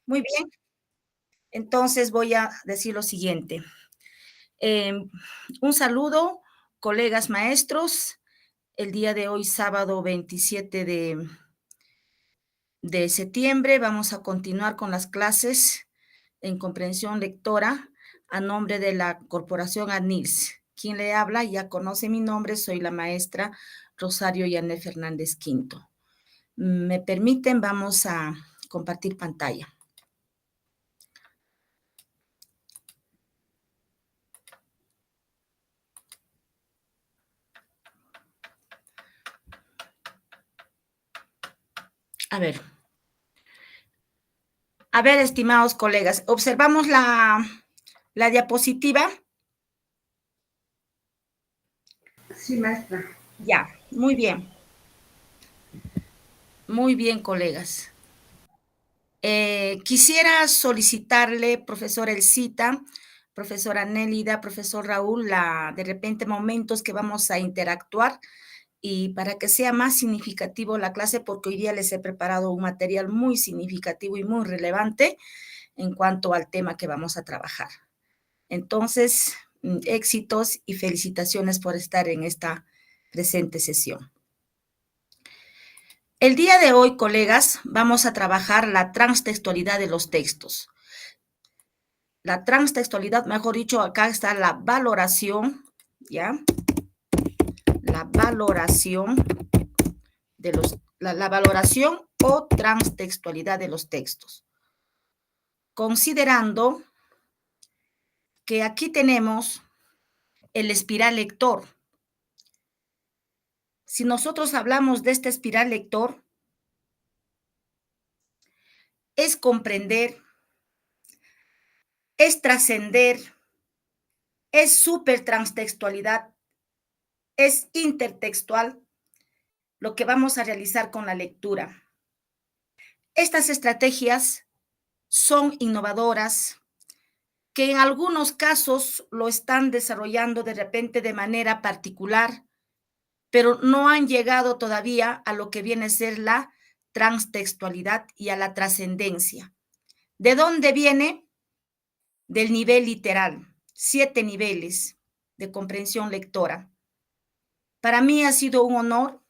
Muy bien, entonces voy a decir lo siguiente. Em, un saludo, colegas maestros. El día de hoy, sábado 27 de septiembre, vamos a continuar con las clases en comprensión lectora a nombre de la Corporación ANILS. Quien le habla ya conoce mi nombre, soy la maestra Rosario Yané Fernández Quinto. ¿Me permiten? Vamos a compartir pantalla. A ver. A ver, estimados colegas, observamos la diapositiva. Sí, maestra. Ya, muy bien. Muy bien, colegas. Quisiera solicitarle, profesora Elcita, profesora Nélida, profesor Raúl, de repente momentos que vamos a interactuar y para que sea más significativo la clase, porque hoy día les he preparado un material muy significativo y muy relevante en cuanto al tema que vamos a trabajar. Entonces, éxitos y felicitaciones por estar en esta presente sesión. El día de hoy, colegas, vamos a trabajar la transtextualidad de los textos. La transtextualidad, mejor dicho, acá está la valoración, ¿ya? La valoración de la valoración o transtextualidad de los textos. Considerando que aquí tenemos el espiral lector. Si nosotros hablamos de esta espiral lector, es comprender, es trascender, es supertranstextualidad, es intertextual lo que vamos a realizar con la lectura. Estas estrategias son innovadoras, que en algunos casos lo están desarrollando de repente de manera particular, pero no han llegado todavía a lo que viene a ser la transtextualidad y a la trascendencia. ¿De dónde viene? Del nivel literal, 7 niveles de comprensión lectora. Para mí ha sido un honor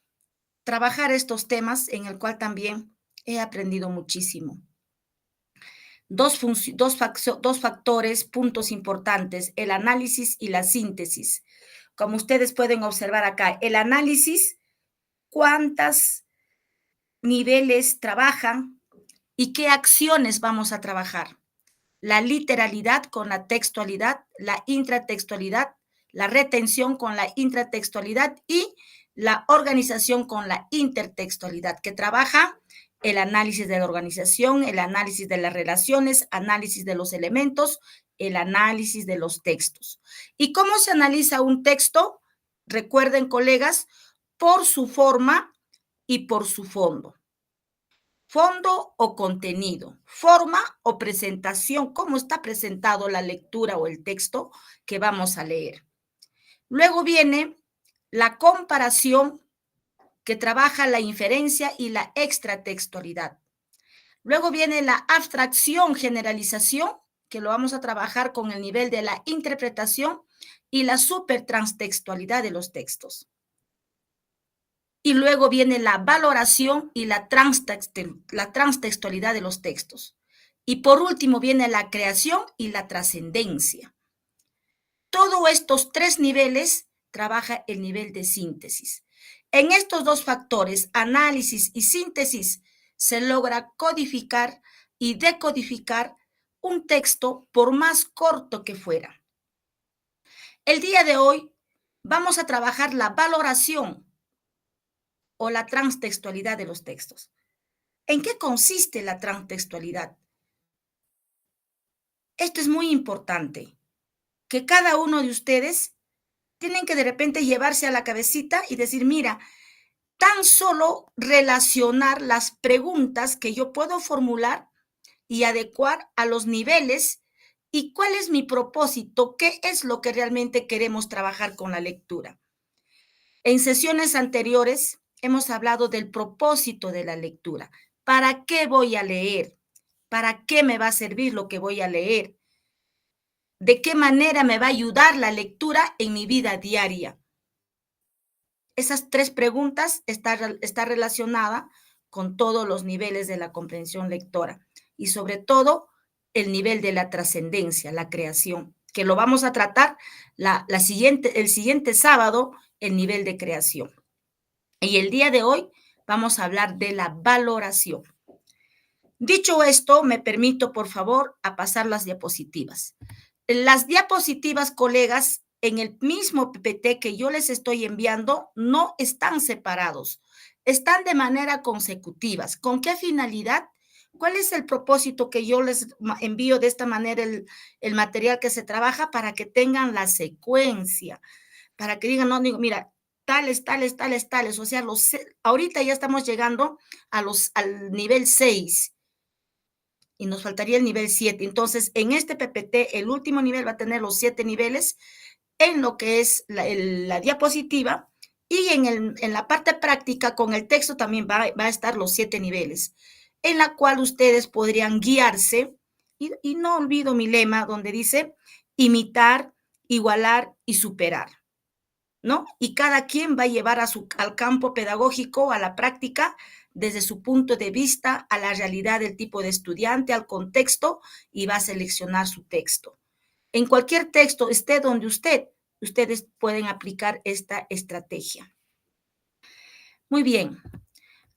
trabajar estos temas en el cual también he aprendido muchísimo. Dos factores, puntos importantes, el análisis y la síntesis. Como ustedes pueden observar acá, el análisis, cuántos niveles trabajan y qué acciones vamos a trabajar. La literalidad con la textualidad, la intratextualidad, la retención con la intratextualidad y la organización con la intertextualidad, que trabaja el análisis de la organización, el análisis de las relaciones, análisis de los elementos, el análisis de los textos. ¿Y cómo se analiza un texto? Recuerden, colegas, por su forma y por su fondo. Fondo o contenido, forma o presentación, cómo está presentado la lectura o el texto que vamos a leer. Luego viene la comparación, que trabaja la inferencia y la extratextualidad. Luego viene la abstracción, generalización, que lo vamos a trabajar con el nivel de la interpretación y la supertranstextualidad de los textos. Y luego viene la valoración y la transtextualidad de los textos. Y por último viene la creación y la trascendencia. Todos estos 3 niveles trabaja el nivel de síntesis. En estos 2 factores, análisis y síntesis, se logra codificar y decodificar un texto por más corto que fuera. El día de hoy vamos a trabajar la valoración o la transtextualidad de los textos. ¿En qué consiste la transtextualidad? Esto es muy importante, que cada uno de ustedes tienen que de repente llevarse a la cabecita y decir, mira, tan solo relacionar las preguntas que yo puedo formular y adecuar a los niveles y cuál es mi propósito, qué es lo que realmente queremos trabajar con la lectura. En sesiones anteriores hemos hablado del propósito de la lectura. ¿Para qué voy a leer? ¿Para qué me va a servir lo que voy a leer? ¿De qué manera me va a ayudar la lectura en mi vida diaria? Esas tres preguntas está relacionada con todos los niveles de la comprensión lectora y sobre todo el nivel de la trascendencia, la creación, que lo vamos a tratar el siguiente sábado, el nivel de creación. Y el día de hoy vamos a hablar de la valoración. Dicho esto, me permito, por favor, a pasar las diapositivas. Las diapositivas, colegas, en el mismo PPT que yo les estoy enviando, no están separados, están de manera consecutivas. ¿Con qué finalidad? ¿Cuál es el propósito que yo les envío de esta manera el material que se trabaja para que tengan la secuencia? Para que digan, no, digo, mira, tales, tales, tales, tales. O sea, ahorita ya estamos llegando al nivel 6 y nos faltaría el nivel 7. Entonces, en este PPT, el último nivel va a tener los 7 niveles en lo que es la diapositiva y en la parte práctica con el texto también va a estar los 7 niveles, en la cual ustedes podrían guiarse y no olvido mi lema donde dice imitar, igualar y superar, ¿no? Y cada quien va a llevar al campo pedagógico, a la práctica, desde su punto de vista, a la realidad del tipo de estudiante, al contexto, y va a seleccionar su texto. En cualquier texto, esté donde ustedes pueden aplicar esta estrategia. Muy bien.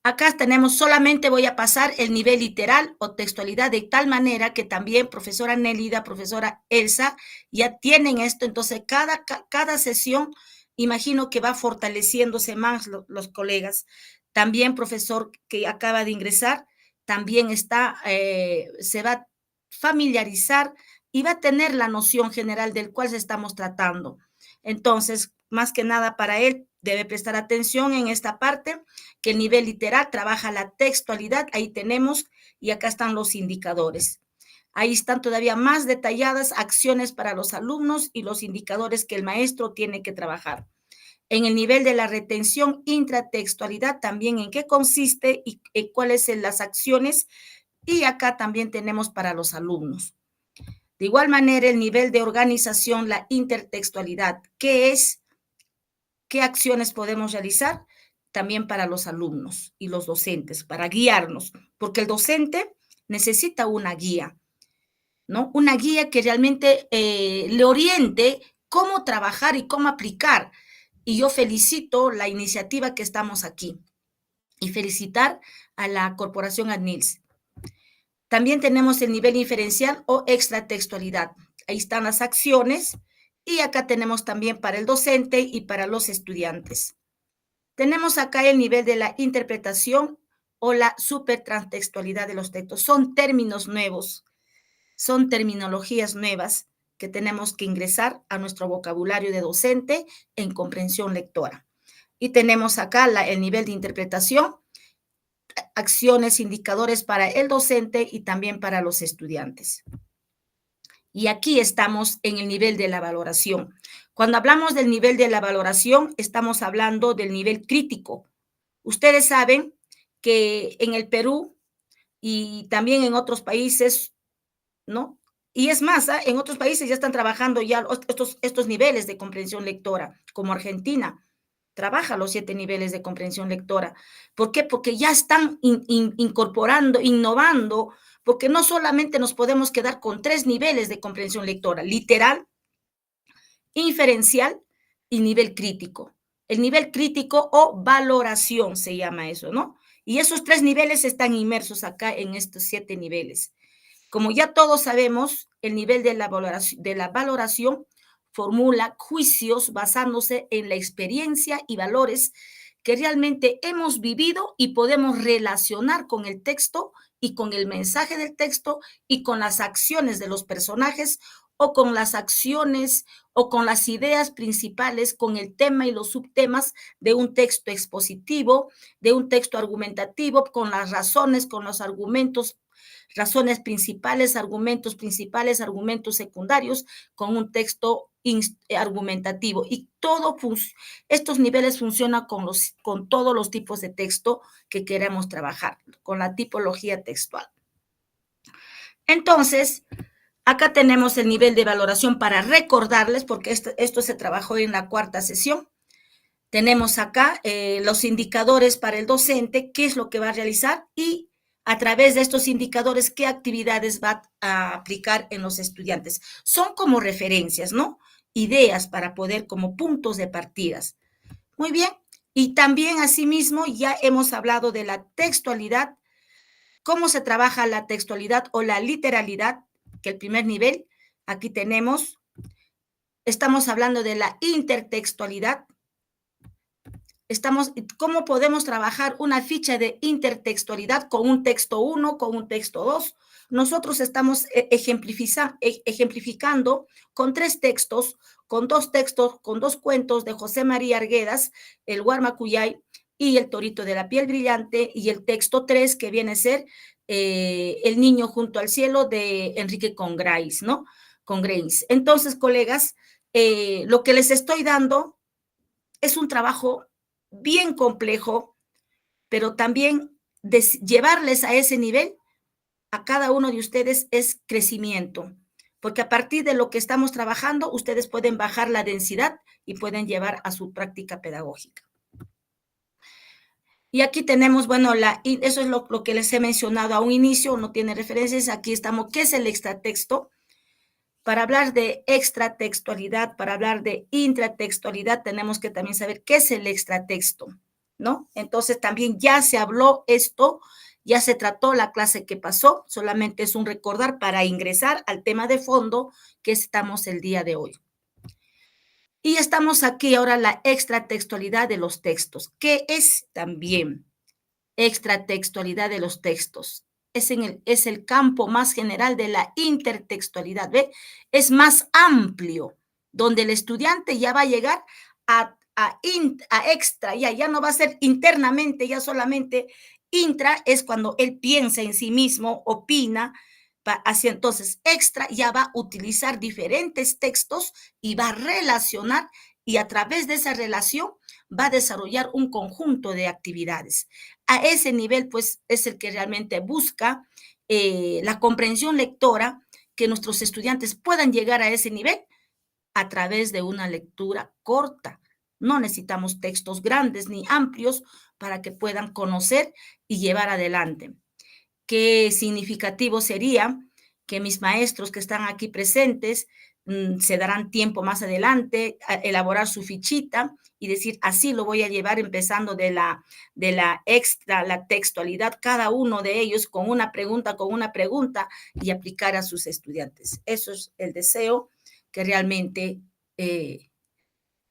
Acá tenemos, solamente voy a pasar el nivel literal o textualidad de tal manera que también profesora Nélida, profesora Elsa, ya tienen esto. Entonces, cada sesión, imagino que va fortaleciéndose más los colegas. También profesor que acaba de ingresar, también se va a familiarizar y va a tener la noción general del cual estamos tratando. Entonces, más que nada para él, debe prestar atención en esta parte, que el nivel literal trabaja la textualidad, ahí tenemos, y acá están los indicadores. Ahí están todavía más detalladas acciones para los alumnos y los indicadores que el maestro tiene que trabajar. En el nivel de la retención, intratextualidad, también en qué consiste y cuáles son las acciones, y acá también tenemos para los alumnos. De igual manera, el nivel de organización, la intertextualidad, ¿qué es? ¿Qué acciones podemos realizar? También para los alumnos y los docentes, para guiarnos, porque el docente necesita una guía, ¿no? Una guía que realmente le oriente cómo trabajar y cómo aplicar. Y yo felicito la iniciativa que estamos aquí y felicitar a la Corporación ADNILS. También tenemos el nivel inferencial o extratextualidad. Ahí están las acciones y acá tenemos también para el docente y para los estudiantes. Tenemos acá el nivel de la interpretación o la supertransexualidad de los textos. Son términos nuevos, son terminologías nuevas que tenemos que ingresar a nuestro vocabulario de docente en comprensión lectora. Y tenemos acá el nivel de interpretación, acciones, indicadores para el docente y también para los estudiantes. Y aquí estamos en el nivel de la valoración. Cuando hablamos del nivel de la valoración, estamos hablando del nivel crítico. Ustedes saben que en el Perú y también en otros países, ¿no? Y es más, en otros países ya están trabajando ya estos niveles de comprensión lectora, como Argentina trabaja los 7 niveles de comprensión lectora. ¿Por qué? Porque ya están incorporando, innovando, porque no solamente nos podemos quedar con 3 niveles de comprensión lectora, literal, inferencial y nivel crítico. El nivel crítico o valoración se llama eso, ¿no? Y esos 3 niveles están inmersos acá en estos 7 niveles. Como ya todos sabemos, el nivel de la valoración formula juicios basándose en la experiencia y valores que realmente hemos vivido y podemos relacionar con el texto y con el mensaje del texto y con las acciones de los personajes o con las acciones o con las ideas principales, con el tema y los subtemas de un texto expositivo, de un texto argumentativo, con las razones, con los argumentos, razones principales, argumentos secundarios, con un texto argumentativo. Y estos niveles funcionan con todos los tipos de texto que queremos trabajar, con la tipología textual. Entonces, acá tenemos el nivel de valoración para recordarles, porque esto se trabajó en la cuarta sesión. Tenemos acá los indicadores para el docente, qué es lo que va a realizar y a través de estos indicadores qué actividades va a aplicar en los estudiantes. Son como referencias, ¿no? Ideas para poder como puntos de partidas. Muy bien. Y también asimismo ya hemos hablado de la textualidad, cómo se trabaja la textualidad o la literalidad, que el primer nivel, aquí estamos hablando de la intertextualidad, cómo podemos trabajar una ficha de intertextualidad con un texto 1, con un texto 2. Nosotros estamos ejemplificando con 3 textos, con 2 textos, con 2 cuentos de José María Arguedas, el Guarmacuyay y el Torito de la piel brillante, y el texto 3 que viene a ser El niño junto al cielo de Enrique Congrace, ¿no? Congrace. Entonces, colegas, lo que les estoy dando es un trabajo bien complejo, pero también llevarles a ese nivel a cada uno de ustedes es crecimiento, porque a partir de lo que estamos trabajando, ustedes pueden bajar la densidad y pueden llevar a su práctica pedagógica. Y aquí tenemos, bueno, eso es lo que les he mencionado a un inicio, no tiene referencias, aquí estamos, ¿qué es el extratexto? Para hablar de extratextualidad, para hablar de intratextualidad, tenemos que también saber qué es el extratexto, ¿no? Entonces también ya se habló esto, ya se trató la clase que pasó, solamente es un recordar para ingresar al tema de fondo que estamos el día de hoy. Y estamos aquí ahora la extratextualidad de los textos. ¿Qué es también extratextualidad de los textos? Es el campo más general de la intertextualidad, ¿ve? Es más amplio, donde el estudiante ya va a llegar a extra, ya no va a ser internamente, ya solamente intra es cuando él piensa en sí mismo, opina, así entonces extra ya va a utilizar diferentes textos y va a relacionar y a través de esa relación va a desarrollar un conjunto de actividades. A ese nivel, pues, es el que realmente busca la comprensión lectora, que nuestros estudiantes puedan llegar a ese nivel a través de una lectura corta. No necesitamos textos grandes ni amplios para que puedan conocer y llevar adelante. Qué significativo sería que mis maestros que están aquí presentes se darán tiempo más adelante a elaborar su fichita y decir, así lo voy a llevar empezando de la textualidad, cada uno de ellos con una pregunta y aplicar a sus estudiantes. Eso es el deseo que realmente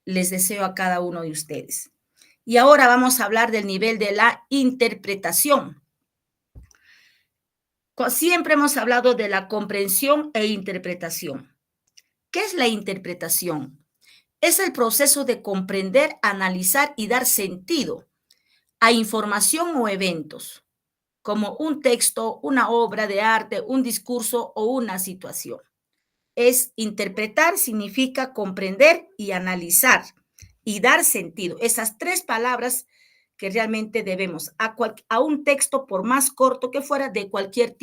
les deseo a cada uno de ustedes. Y ahora vamos a hablar del nivel de la interpretación. Siempre hemos hablado de la comprensión e interpretación. ¿Qué es la interpretación? Es el proceso de comprender, analizar y dar sentido a información o eventos, como un texto, una obra de arte, un discurso o una situación. Interpretar significa comprender y analizar y dar sentido. Esas 3 palabras que realmente debemos a un texto, por más corto que fuera, de cualquier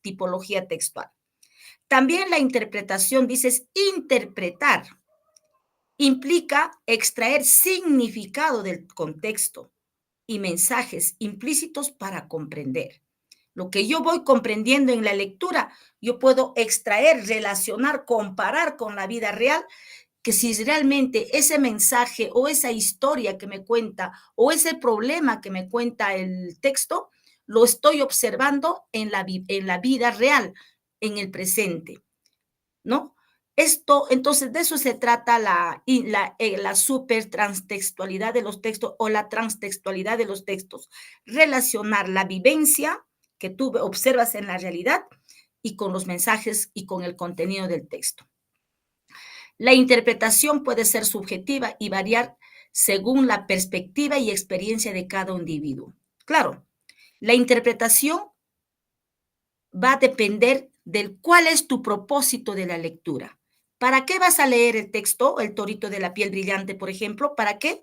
tipología textual. También la interpretación, dices, interpretar, implica extraer significado del contexto y mensajes implícitos para comprender. Lo que yo voy comprendiendo en la lectura, yo puedo extraer, relacionar, comparar con la vida real, que si realmente ese mensaje o esa historia que me cuenta o ese problema que me cuenta el texto, lo estoy observando en la vida real, en el presente, ¿no? Entonces, de eso se trata la supertranstextualidad de los textos o la transtextualidad de los textos. Relacionar la vivencia que tú observas en la realidad y con los mensajes y con el contenido del texto. La interpretación puede ser subjetiva y variar según la perspectiva y experiencia de cada individuo. Claro, la interpretación va a depender del cuál es tu propósito de la lectura. ¿Para qué vas a leer el texto, el Torito de la piel brillante, por ejemplo? ¿Para qué?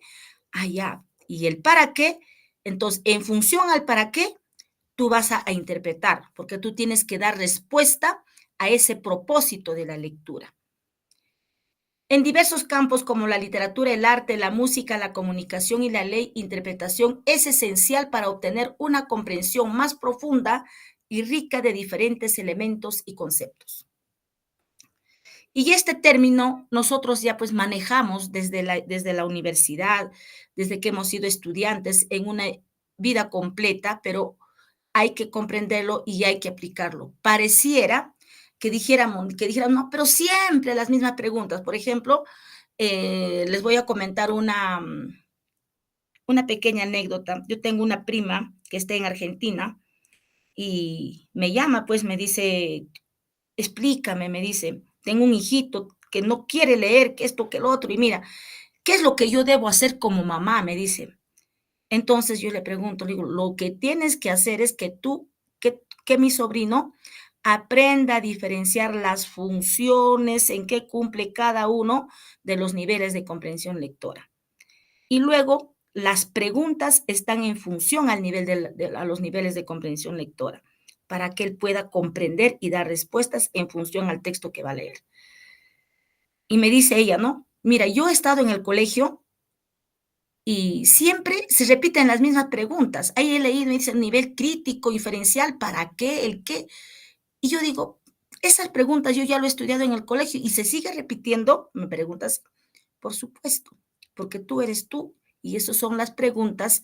Ah, ya. ¿Y el para qué? Entonces, en función al para qué, tú vas a interpretar, porque tú tienes que dar respuesta a ese propósito de la lectura. En diversos campos como la literatura, el arte, la música, la comunicación y la ley, interpretación es esencial para obtener una comprensión más profunda y rica de diferentes elementos y conceptos. Y este término nosotros ya pues manejamos desde la universidad, desde que hemos sido estudiantes en una vida completa, pero hay que comprenderlo y hay que aplicarlo. Pareciera que dijeran, no, pero siempre las mismas preguntas. Por ejemplo, les voy a comentar una pequeña anécdota. Yo tengo una prima que está en Argentina y me llama, pues me dice, explícame, me dice, tengo un hijito que no quiere leer, que esto, que lo otro, y mira, ¿qué es lo que yo debo hacer como mamá? Me dice. Entonces yo le pregunto, le digo, lo que tienes que hacer es que mi sobrino aprenda a diferenciar las funciones en que cumple cada uno de los niveles de comprensión lectora. Y luego las preguntas están en función al nivel a los niveles de comprensión lectora, para que él pueda comprender y dar respuestas en función al texto que va a leer. Y me dice ella, ¿no? Mira, yo he estado en el colegio y siempre se repiten las mismas preguntas. Ahí he leído, me dice, nivel crítico, inferencial, ¿para qué? ¿El qué? Y yo digo, esas preguntas yo ya lo he estudiado en el colegio y se sigue repitiendo. Me preguntas, por supuesto, porque tú eres tú y esas son las preguntas,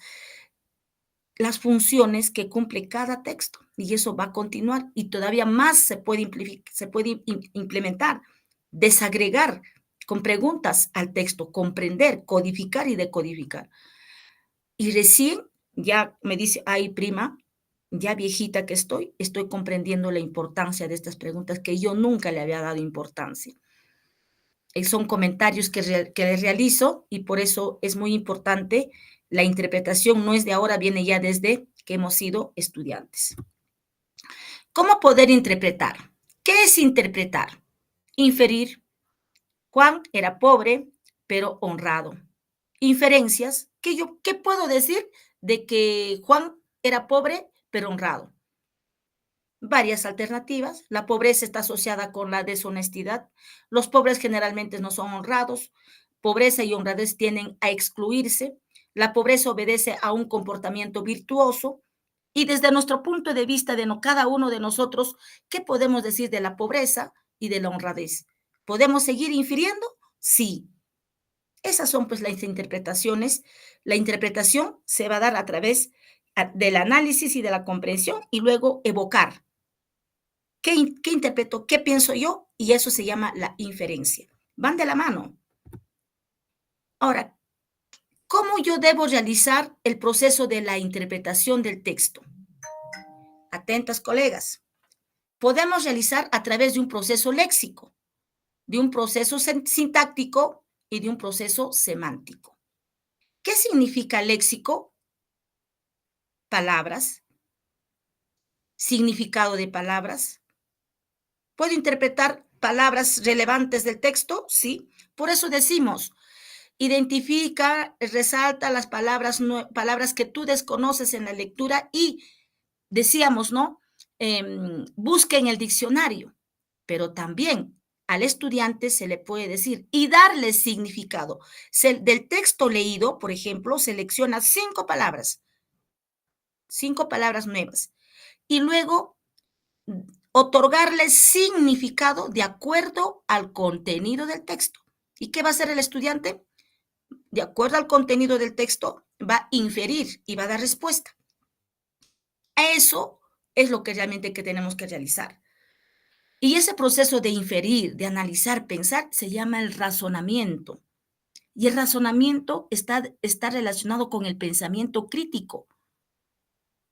las funciones que cumple cada texto y eso va a continuar y todavía más se puede implementar, desagregar con preguntas al texto, comprender, codificar y decodificar. Y recién ya me dice, ay, prima, ya viejita que estoy comprendiendo la importancia de estas preguntas que yo nunca le había dado importancia. Son comentarios que realizo y por eso es muy importante. La interpretación no es de ahora, viene ya desde que hemos sido estudiantes. ¿Cómo poder interpretar? ¿Qué es interpretar? Inferir. Juan era pobre, pero honrado. Inferencias. ¿Qué puedo decir de que Juan era pobre, pero honrado? Varias alternativas. La pobreza está asociada con la deshonestidad. Los pobres generalmente no son honrados. Pobreza y honradez tienden a excluirse. La pobreza obedece a un comportamiento virtuoso. Y desde nuestro punto de vista de cada uno de nosotros, ¿qué podemos decir de la pobreza y de la honradez? ¿Podemos seguir infiriendo? Sí. Esas son pues las interpretaciones. La interpretación se va a dar a través del análisis y de la comprensión y luego evocar. ¿Qué interpreto? ¿Qué pienso yo? Y eso se llama la inferencia. Van de la mano. Ahora, ¿cómo yo debo realizar el proceso de la interpretación del texto? Atentas, colegas. Podemos realizar a través de un proceso léxico, de un proceso sintáctico y de un proceso semántico. ¿Qué significa léxico? Palabras, significado de palabras. ¿Puedo interpretar palabras relevantes del texto? Sí. Por eso decimos, identifica, resalta las palabras que tú desconoces en la lectura y decíamos, ¿no? Busca en el diccionario, pero también al estudiante se le puede decir y darle significado. Del texto leído, por ejemplo, selecciona 5 palabras nuevas y luego otorgarle significado de acuerdo al contenido del texto. ¿Y qué va a hacer el estudiante? De acuerdo al contenido del texto, va a inferir y va a dar respuesta. Eso es lo que realmente que tenemos que realizar. Y ese proceso de inferir, de analizar, pensar, se llama el razonamiento. Y el razonamiento está relacionado con el pensamiento crítico.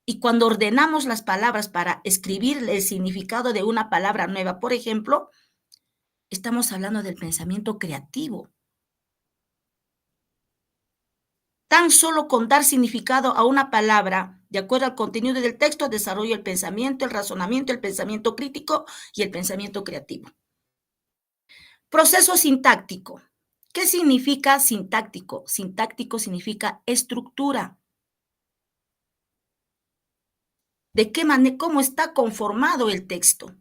Y cuando ordenamos las palabras para escribir el significado de una palabra nueva, por ejemplo, estamos hablando del pensamiento creativo. Tan solo con dar significado a una palabra, de acuerdo al contenido del texto, desarrollo el pensamiento, el razonamiento, el pensamiento crítico y el pensamiento creativo. Proceso sintáctico. ¿Qué significa sintáctico? Sintáctico significa estructura. de qué manera, cómo está conformado el texto,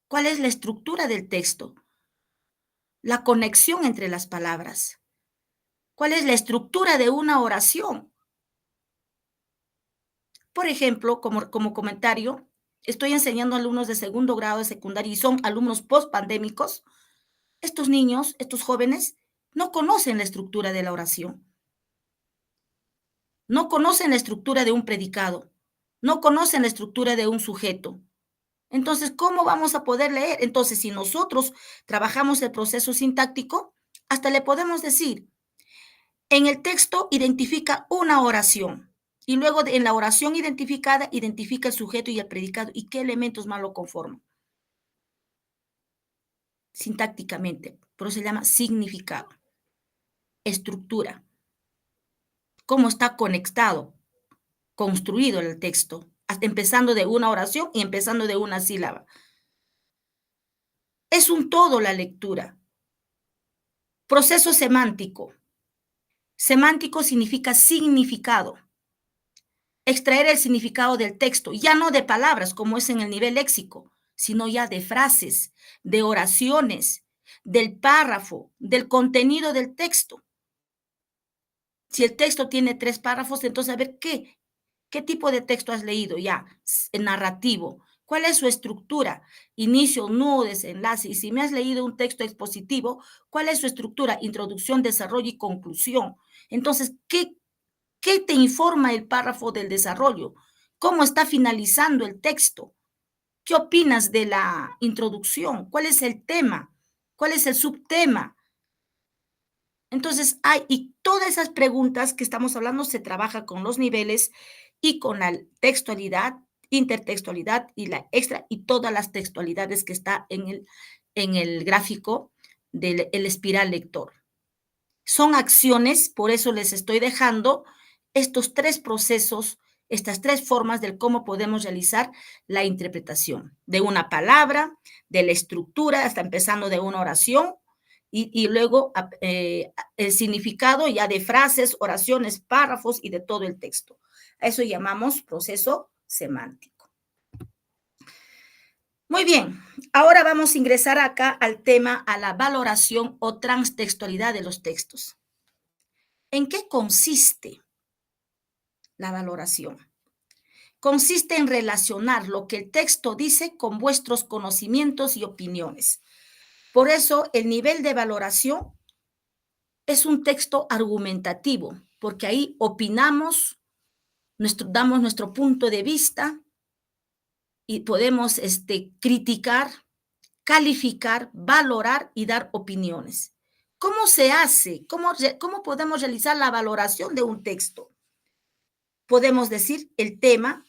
cuál es la estructura del texto, la conexión entre las palabras, cuál es la estructura de una oración. Por ejemplo, como comentario, estoy enseñando a alumnos de segundo grado de secundaria y son alumnos post-pandémicos. Estos niños, estos jóvenes, no conocen la estructura de la oración, no conocen la estructura de un predicado, no conocen la estructura de un sujeto. Entonces, ¿cómo vamos a poder leer? Entonces, si nosotros trabajamos el proceso sintáctico, hasta le podemos decir, en el texto identifica una oración y luego en la oración identificada identifica el sujeto y el predicado y qué elementos más lo conforman sintácticamente. Por eso se llama significado, estructura, cómo está conectado, construido el texto, hasta empezando de una oración y empezando de una sílaba. Es un todo la lectura. Proceso semántico. Semántico significa significado. Extraer el significado del texto, ya no de palabras como es en el nivel léxico, sino ya de frases, de oraciones, del párrafo, del contenido del texto. Si el texto tiene 3 párrafos, entonces a ver qué tipo de texto has leído ya, narrativo, cuál es su estructura, inicio, nudo, desenlace, y si me has leído un texto expositivo, cuál es su estructura, introducción, desarrollo y conclusión. Entonces, ¿qué te informa el párrafo del desarrollo? ¿Cómo está finalizando el texto? ¿Qué opinas de la introducción? ¿Cuál es el tema? ¿Cuál es el subtema? Entonces, y todas esas preguntas que estamos hablando se trabaja con los niveles y con la textualidad, intertextualidad y la extra y todas las textualidades que está en el gráfico del espiral lector. Son acciones, por eso les estoy dejando estos 3 procesos, estas 3 formas de cómo podemos realizar la interpretación de una palabra, de la estructura, hasta empezando de una oración, y luego el significado ya de frases, oraciones, párrafos y de todo el texto. A eso llamamos proceso semántico. Muy bien, ahora vamos a ingresar acá al tema, a la valoración o transtextualidad de los textos. ¿En qué consiste la valoración? Consiste en relacionar lo que el texto dice con vuestros conocimientos y opiniones. Por eso, el nivel de valoración es un texto argumentativo, porque ahí opinamos, damos nuestro punto de vista y podemos criticar, calificar, valorar y dar opiniones. ¿Cómo se hace? ¿Cómo podemos realizar la valoración de un texto? Podemos decir el tema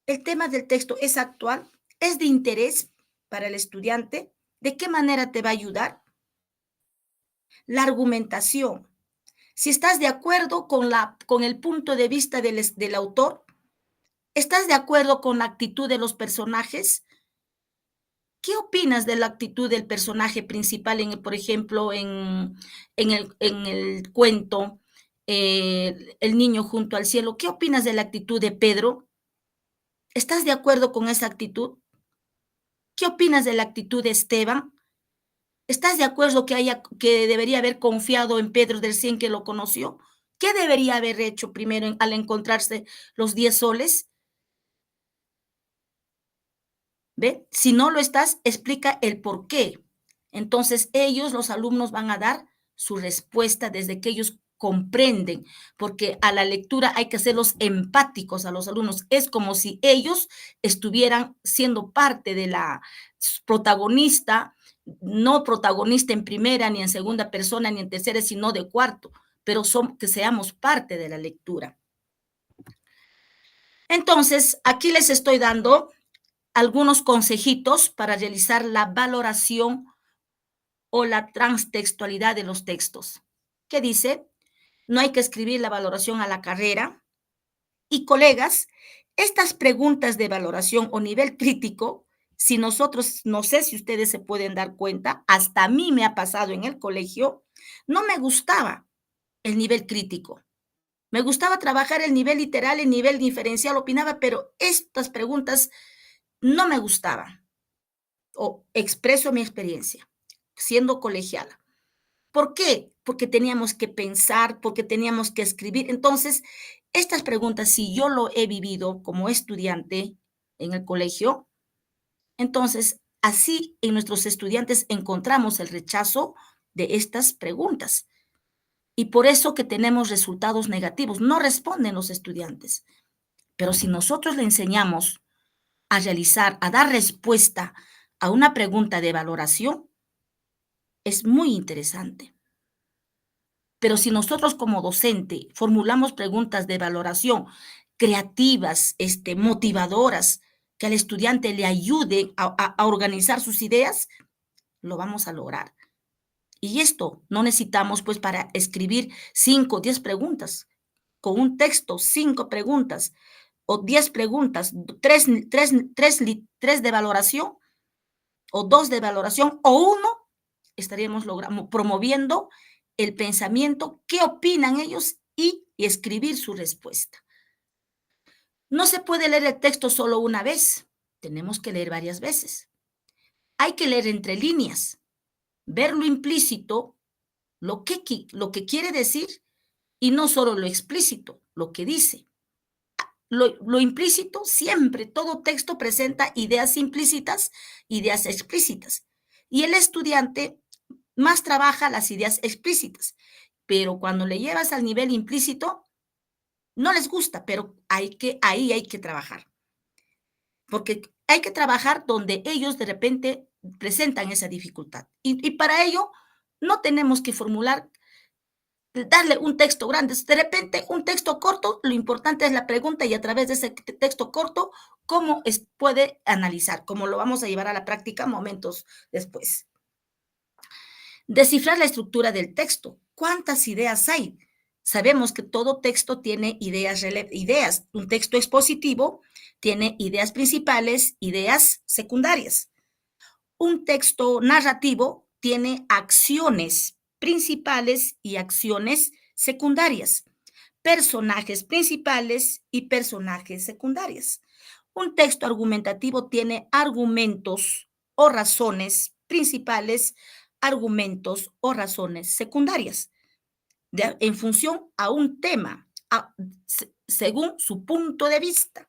del texto es actual, es de interés para el estudiante, ¿de qué manera te va a ayudar? La argumentación. Si estás de acuerdo con el punto de vista del autor, ¿estás de acuerdo con la actitud de los personajes? ¿Qué opinas de la actitud del personaje principal, por ejemplo, en el cuento El niño junto al cielo? ¿Qué opinas de la actitud de Pedro? ¿Estás de acuerdo con esa actitud? ¿Qué opinas de la actitud de Esteban? ¿Estás de acuerdo que debería haber confiado en Pedro del 100 que lo conoció? ¿Qué debería haber hecho primero al encontrarse los 10 soles? ¿Ve? Si no lo estás, explica el por qué. Entonces los alumnos van a dar su respuesta desde que ellos comprenden, porque a la lectura hay que hacerlos empáticos a los alumnos. Es como si ellos estuvieran siendo parte de la protagonista, no protagonista en primera, ni en segunda persona, ni en tercera, sino de cuarto, pero que seamos parte de la lectura. Entonces, aquí les estoy dando algunos consejitos para realizar la valoración o la transtextualidad de los textos. ¿Qué dice? No hay que escribir la valoración a la carrera. Y colegas, estas preguntas de valoración o nivel crítico, si nosotros, no sé si ustedes se pueden dar cuenta, hasta a mí me ha pasado en el colegio, no me gustaba el nivel crítico. Me gustaba trabajar el nivel literal, el nivel diferencial, opinaba, pero estas preguntas no me gustaban. O expreso mi experiencia, siendo colegiala. ¿Por qué? Porque teníamos que pensar, porque teníamos que escribir. Entonces, estas preguntas, si yo lo he vivido como estudiante en el colegio, entonces así en nuestros estudiantes encontramos el rechazo de estas preguntas. Y por eso que tenemos resultados negativos. No responden los estudiantes. Pero si nosotros le enseñamos a realizar, a dar respuesta a una pregunta de valoración, es muy interesante. Pero si nosotros como docente formulamos preguntas de valoración creativas, motivadoras, que al estudiante le ayude a organizar sus ideas, lo vamos a lograr. Y esto no necesitamos pues para escribir 5 o 10 preguntas. Con un texto, 5 preguntas o 10 preguntas, 3 de valoración o 2 de valoración o 1, estaríamos promoviendo el pensamiento, qué opinan ellos y escribir su respuesta. No se puede leer el texto solo una vez, tenemos que leer varias veces. Hay que leer entre líneas, ver lo implícito, lo que quiere decir y no solo lo explícito, lo que dice. Lo implícito, siempre, todo texto presenta ideas implícitas, ideas explícitas. Y el estudiante más trabaja las ideas explícitas, pero cuando le llevas al nivel implícito, no les gusta, pero ahí hay que trabajar. Porque hay que trabajar donde ellos de repente presentan esa dificultad. Y para ello no tenemos que formular, darle un texto grande. De repente, un texto corto, lo importante es la pregunta y a través de ese texto corto, cómo puede analizar, cómo lo vamos a llevar a la práctica momentos después. Descifrar la estructura del texto. ¿Cuántas ideas hay? Sabemos que todo texto tiene ideas. Un texto expositivo tiene ideas principales, ideas secundarias. Un texto narrativo tiene acciones principales y acciones secundarias, personajes principales y personajes secundarios. Un texto argumentativo tiene argumentos o razones principales, argumentos o razones secundarias, en función a un tema, según su punto de vista,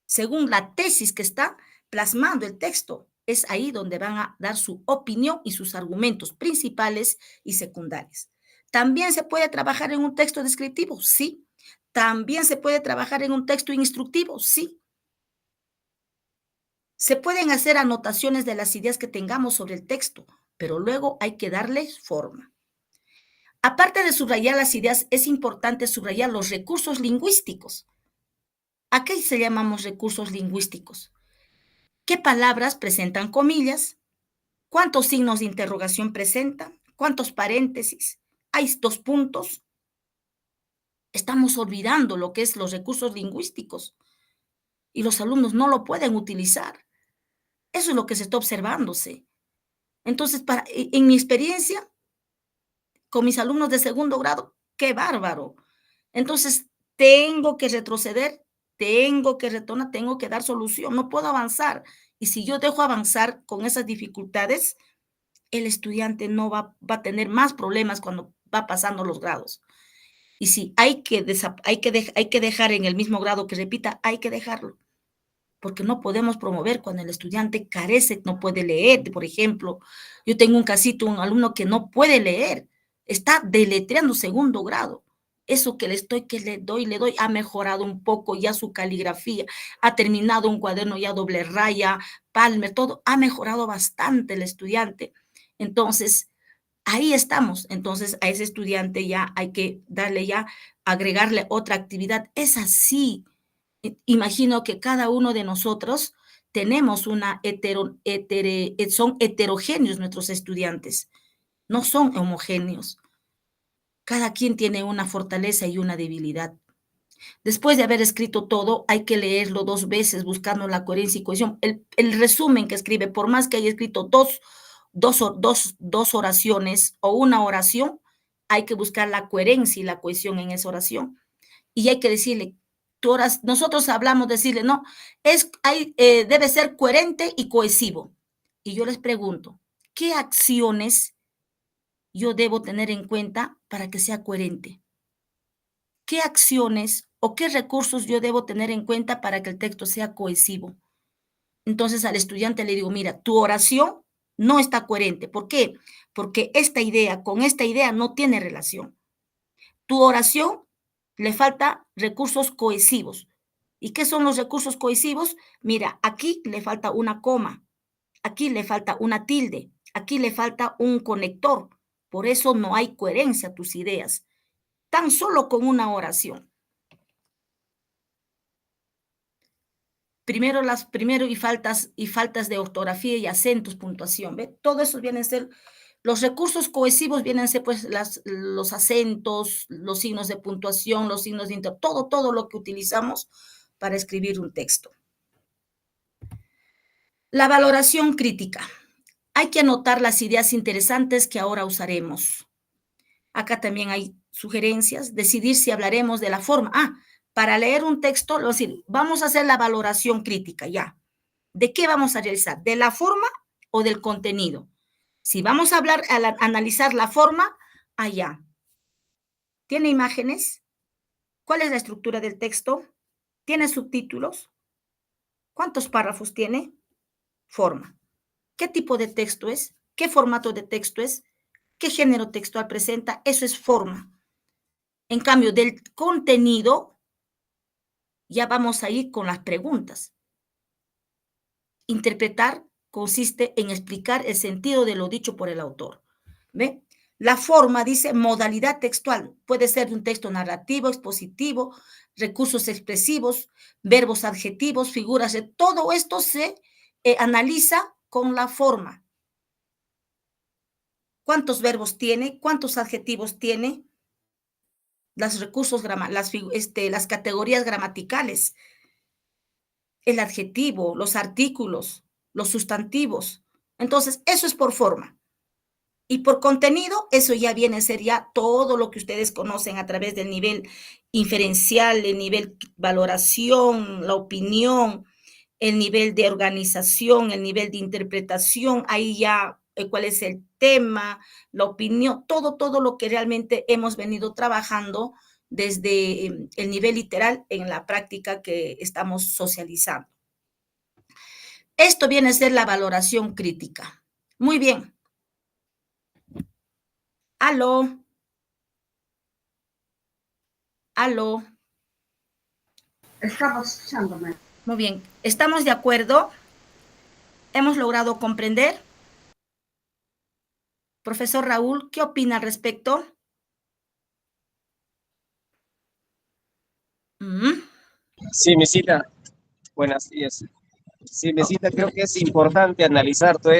según la tesis que está plasmando el texto. Es ahí donde van a dar su opinión y sus argumentos principales y secundarios. ¿También se puede trabajar en un texto descriptivo? Sí. ¿También se puede trabajar en un texto instructivo? Sí. Se pueden hacer anotaciones de las ideas que tengamos sobre el texto, pero luego hay que darles forma. Aparte de subrayar las ideas, es importante subrayar los recursos lingüísticos. ¿A qué se llamamos recursos lingüísticos? ¿Qué palabras presentan comillas? ¿Cuántos signos de interrogación presentan? ¿Cuántos paréntesis? ¿Hay 2 puntos? Estamos olvidando lo que es los recursos lingüísticos y los alumnos no lo pueden utilizar. Eso es lo que se está observándose. Entonces, en mi experiencia, con mis alumnos de segundo grado, ¡qué bárbaro! Entonces, tengo que retroceder, tengo que retornar, tengo que dar solución, no puedo avanzar. Y si yo dejo avanzar con esas dificultades, el estudiante no va a tener más problemas cuando va pasando los grados. Y si hay que dejar en el mismo grado que repita, hay que dejarlo, porque no podemos promover cuando el estudiante carece, no puede leer. Por ejemplo, yo tengo un casito, un alumno que no puede leer, está deletreando segundo grado. Eso que le doy, ha mejorado un poco ya su caligrafía, ha terminado un cuaderno ya doble raya, Palmer, todo, ha mejorado bastante el estudiante. Entonces, ahí estamos. Entonces, a ese estudiante ya hay que agregarle otra actividad. Es así. Imagino que cada uno de nosotros tenemos son heterogéneos nuestros estudiantes, no son homogéneos. Cada quien tiene una fortaleza y una debilidad. Después de haber escrito todo, hay que leerlo 2 veces buscando la coherencia y cohesión. El resumen que escribe, por más que haya escrito dos oraciones o una oración, hay que buscar la coherencia y la cohesión en esa oración. Y hay que decirle, nosotros hablamos, decirle, no, debe ser coherente y cohesivo. Y yo les pregunto, ¿qué acciones yo debo tener en cuenta para que sea coherente? ¿Qué acciones o qué recursos yo debo tener en cuenta para que el texto sea cohesivo? Entonces al estudiante le digo, mira, tu oración no está coherente. ¿Por qué? Porque esta idea con esta idea no tiene relación. Tu oración le falta recursos cohesivos. ¿Y qué son los recursos cohesivos? Mira, aquí le falta una coma, aquí le falta una tilde, aquí le falta un conector. Por eso no hay coherencia a tus ideas. Tan solo con una oración. Primero y faltas de ortografía y acentos, puntuación, ¿ve? Todo eso vienen a ser, los recursos cohesivos vienen a ser pues los acentos, los signos de puntuación, los signos de todo lo que utilizamos para escribir un texto. La valoración crítica. Hay que anotar las ideas interesantes que ahora usaremos. Acá también hay sugerencias, decidir si hablaremos de la forma. Para leer un texto, vamos a hacer la valoración crítica, ya. ¿De qué vamos a realizar? ¿De la forma o del contenido? Si vamos a analizar la forma, allá. ¿Tiene imágenes? ¿Cuál es la estructura del texto? ¿Tiene subtítulos? ¿Cuántos párrafos tiene? Forma. ¿Qué tipo de texto es? ¿Qué formato de texto es? ¿Qué género textual presenta? Eso es forma. En cambio, del contenido, ya vamos a ir con las preguntas. Interpretar consiste en explicar el sentido de lo dicho por el autor. ¿Ve? La forma dice modalidad textual. Puede ser un texto narrativo, expositivo, recursos expresivos, verbos adjetivos, figuras. Todo esto se analiza con la forma. ¿Cuántos verbos tiene? ¿Cuántos adjetivos tiene? Los recursos, las categorías gramaticales, el adjetivo, los artículos, los sustantivos. Entonces, eso es por forma. Y por contenido, eso ya viene a ser ya todo lo que ustedes conocen a través del nivel inferencial, el nivel valoración, la opinión, el nivel de organización, el nivel de interpretación, ahí ya cuál es el tema, la opinión, todo lo que realmente hemos venido trabajando desde el nivel literal en la práctica que estamos socializando. Esto viene a ser la valoración crítica. Muy bien. Aló. Aló. Estamos escuchándome. Muy bien. ¿Estamos de acuerdo? ¿Hemos logrado comprender? Profesor Raúl, ¿qué opina al respecto? Sí, Mesita, buenos días. Sí, Mesita, creo que es importante analizar todo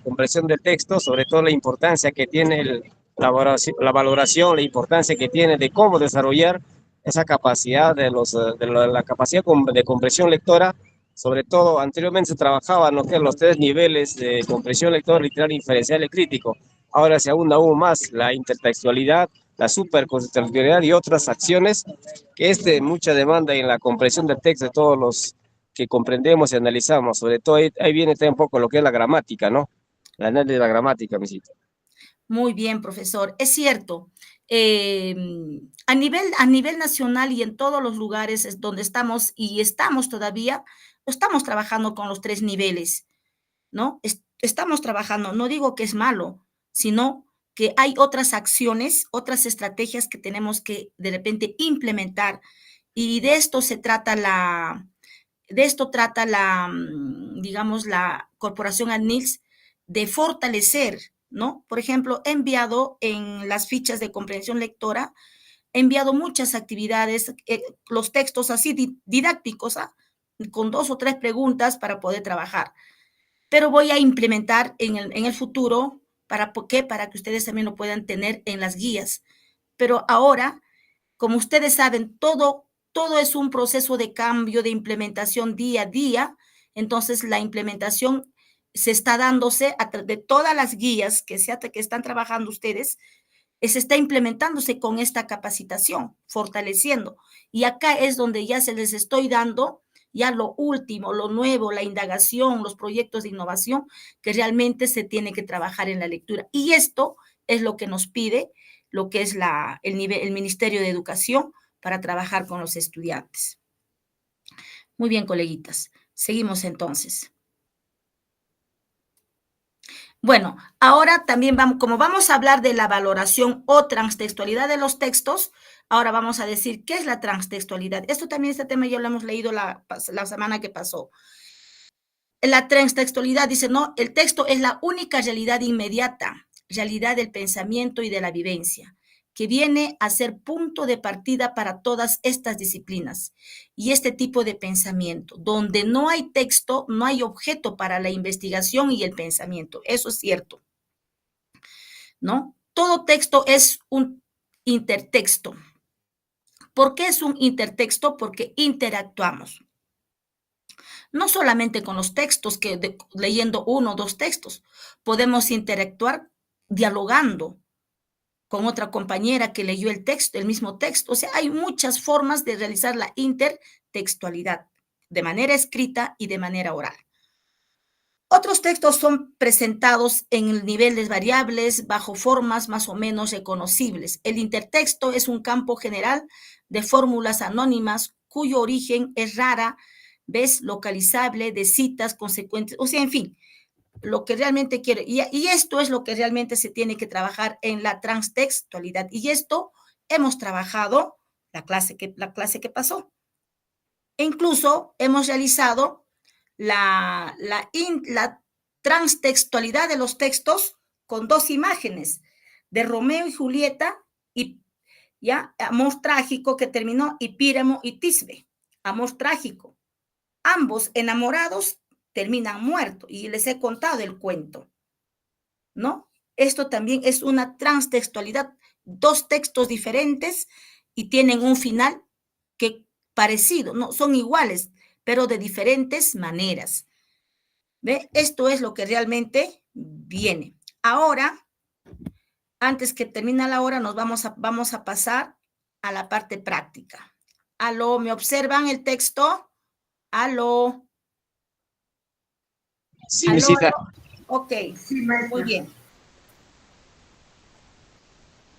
comprensión del texto, sobre todo la importancia que tiene la valoración, la importancia que tiene de cómo desarrollar esa capacidad la capacidad de comprensión lectora. Sobre todo, anteriormente se trabajaba ¿no? que los tres niveles de comprensión lectora, literal, inferencial y crítico. Ahora se ahonda aún más la intertextualidad, la supercontextualidad y otras acciones que es de mucha demanda en la comprensión del texto de todos los que comprendemos y analizamos. Sobre todo ahí viene también un poco lo que es la gramática, ¿no? La análisis de la gramática, Mesita. Muy bien, profesor. Es cierto. A nivel nacional y en todos los lugares donde estamos y estamos todavía, estamos trabajando con los tres niveles, ¿no? Estamos trabajando, no digo que es malo, sino que hay otras acciones, otras estrategias que tenemos que de repente implementar y de esto trata digamos, la Corporación ANILS de fortalecer, ¿no? Por ejemplo, he enviado en las fichas de comprensión lectora, he enviado muchas actividades, los textos así didácticos, con 2 o 3 preguntas para poder trabajar. Pero voy a implementar en el futuro, ¿para qué? Para que ustedes también lo puedan tener en las guías. Pero ahora, como ustedes saben, todo es un proceso de cambio, de implementación día a día. Entonces, la implementación se está dándose de todas las guías que están trabajando ustedes, se está implementándose con esta capacitación, fortaleciendo. Y acá es donde ya se les estoy dando ya lo último, lo nuevo, la indagación, los proyectos de innovación que realmente se tiene que trabajar en la lectura. Y esto es lo que nos pide lo que es el Ministerio de Educación para trabajar con los estudiantes. Muy bien, coleguitas. Seguimos entonces. Bueno, ahora también como vamos a hablar de la valoración o transtextualidad de los textos, ahora vamos a decir qué es la transtextualidad. Esto también, este tema ya lo hemos leído la semana que pasó. La transtextualidad dice, no, el texto es la única realidad inmediata, realidad del pensamiento y de la vivencia, que viene a ser punto de partida para todas estas disciplinas y este tipo de pensamiento. Donde no hay texto, no hay objeto para la investigación y el pensamiento. Eso es cierto, ¿no? Todo texto es un intertexto. ¿Por qué es un intertexto? Porque interactuamos. No solamente con los textos, leyendo uno o dos textos, podemos interactuar dialogando con otra compañera que leyó el mismo texto. O sea, hay muchas formas de realizar la intertextualidad, de manera escrita y de manera oral. Otros textos son presentados en niveles variables, bajo formas más o menos reconocibles. El intertexto es un campo general de fórmulas anónimas cuyo origen es rara, localizable, de citas consecuentes, o sea, en fin, lo que realmente quiere. Y esto es lo que realmente se tiene que trabajar en la transtextualidad. Y esto hemos trabajado la clase que pasó. E incluso hemos realizado la transtextualidad de los textos con dos imágenes de Romeo y Julieta y ya amor trágico que terminó y Píramo y Tisbe, amor trágico. Ambos enamorados terminan muertos y les he contado el cuento, ¿no? Esto también es una transtextualidad, dos textos diferentes y tienen un final que parecido, no son iguales, pero de diferentes maneras. ¿Ve? Esto es lo que realmente viene. Ahora, antes que termine la hora, vamos a pasar a la parte práctica. ¿Aló? ¿Me observan el texto? ¿Aló? Sí, Mesita. Ok, Sí, maestra. muy bien.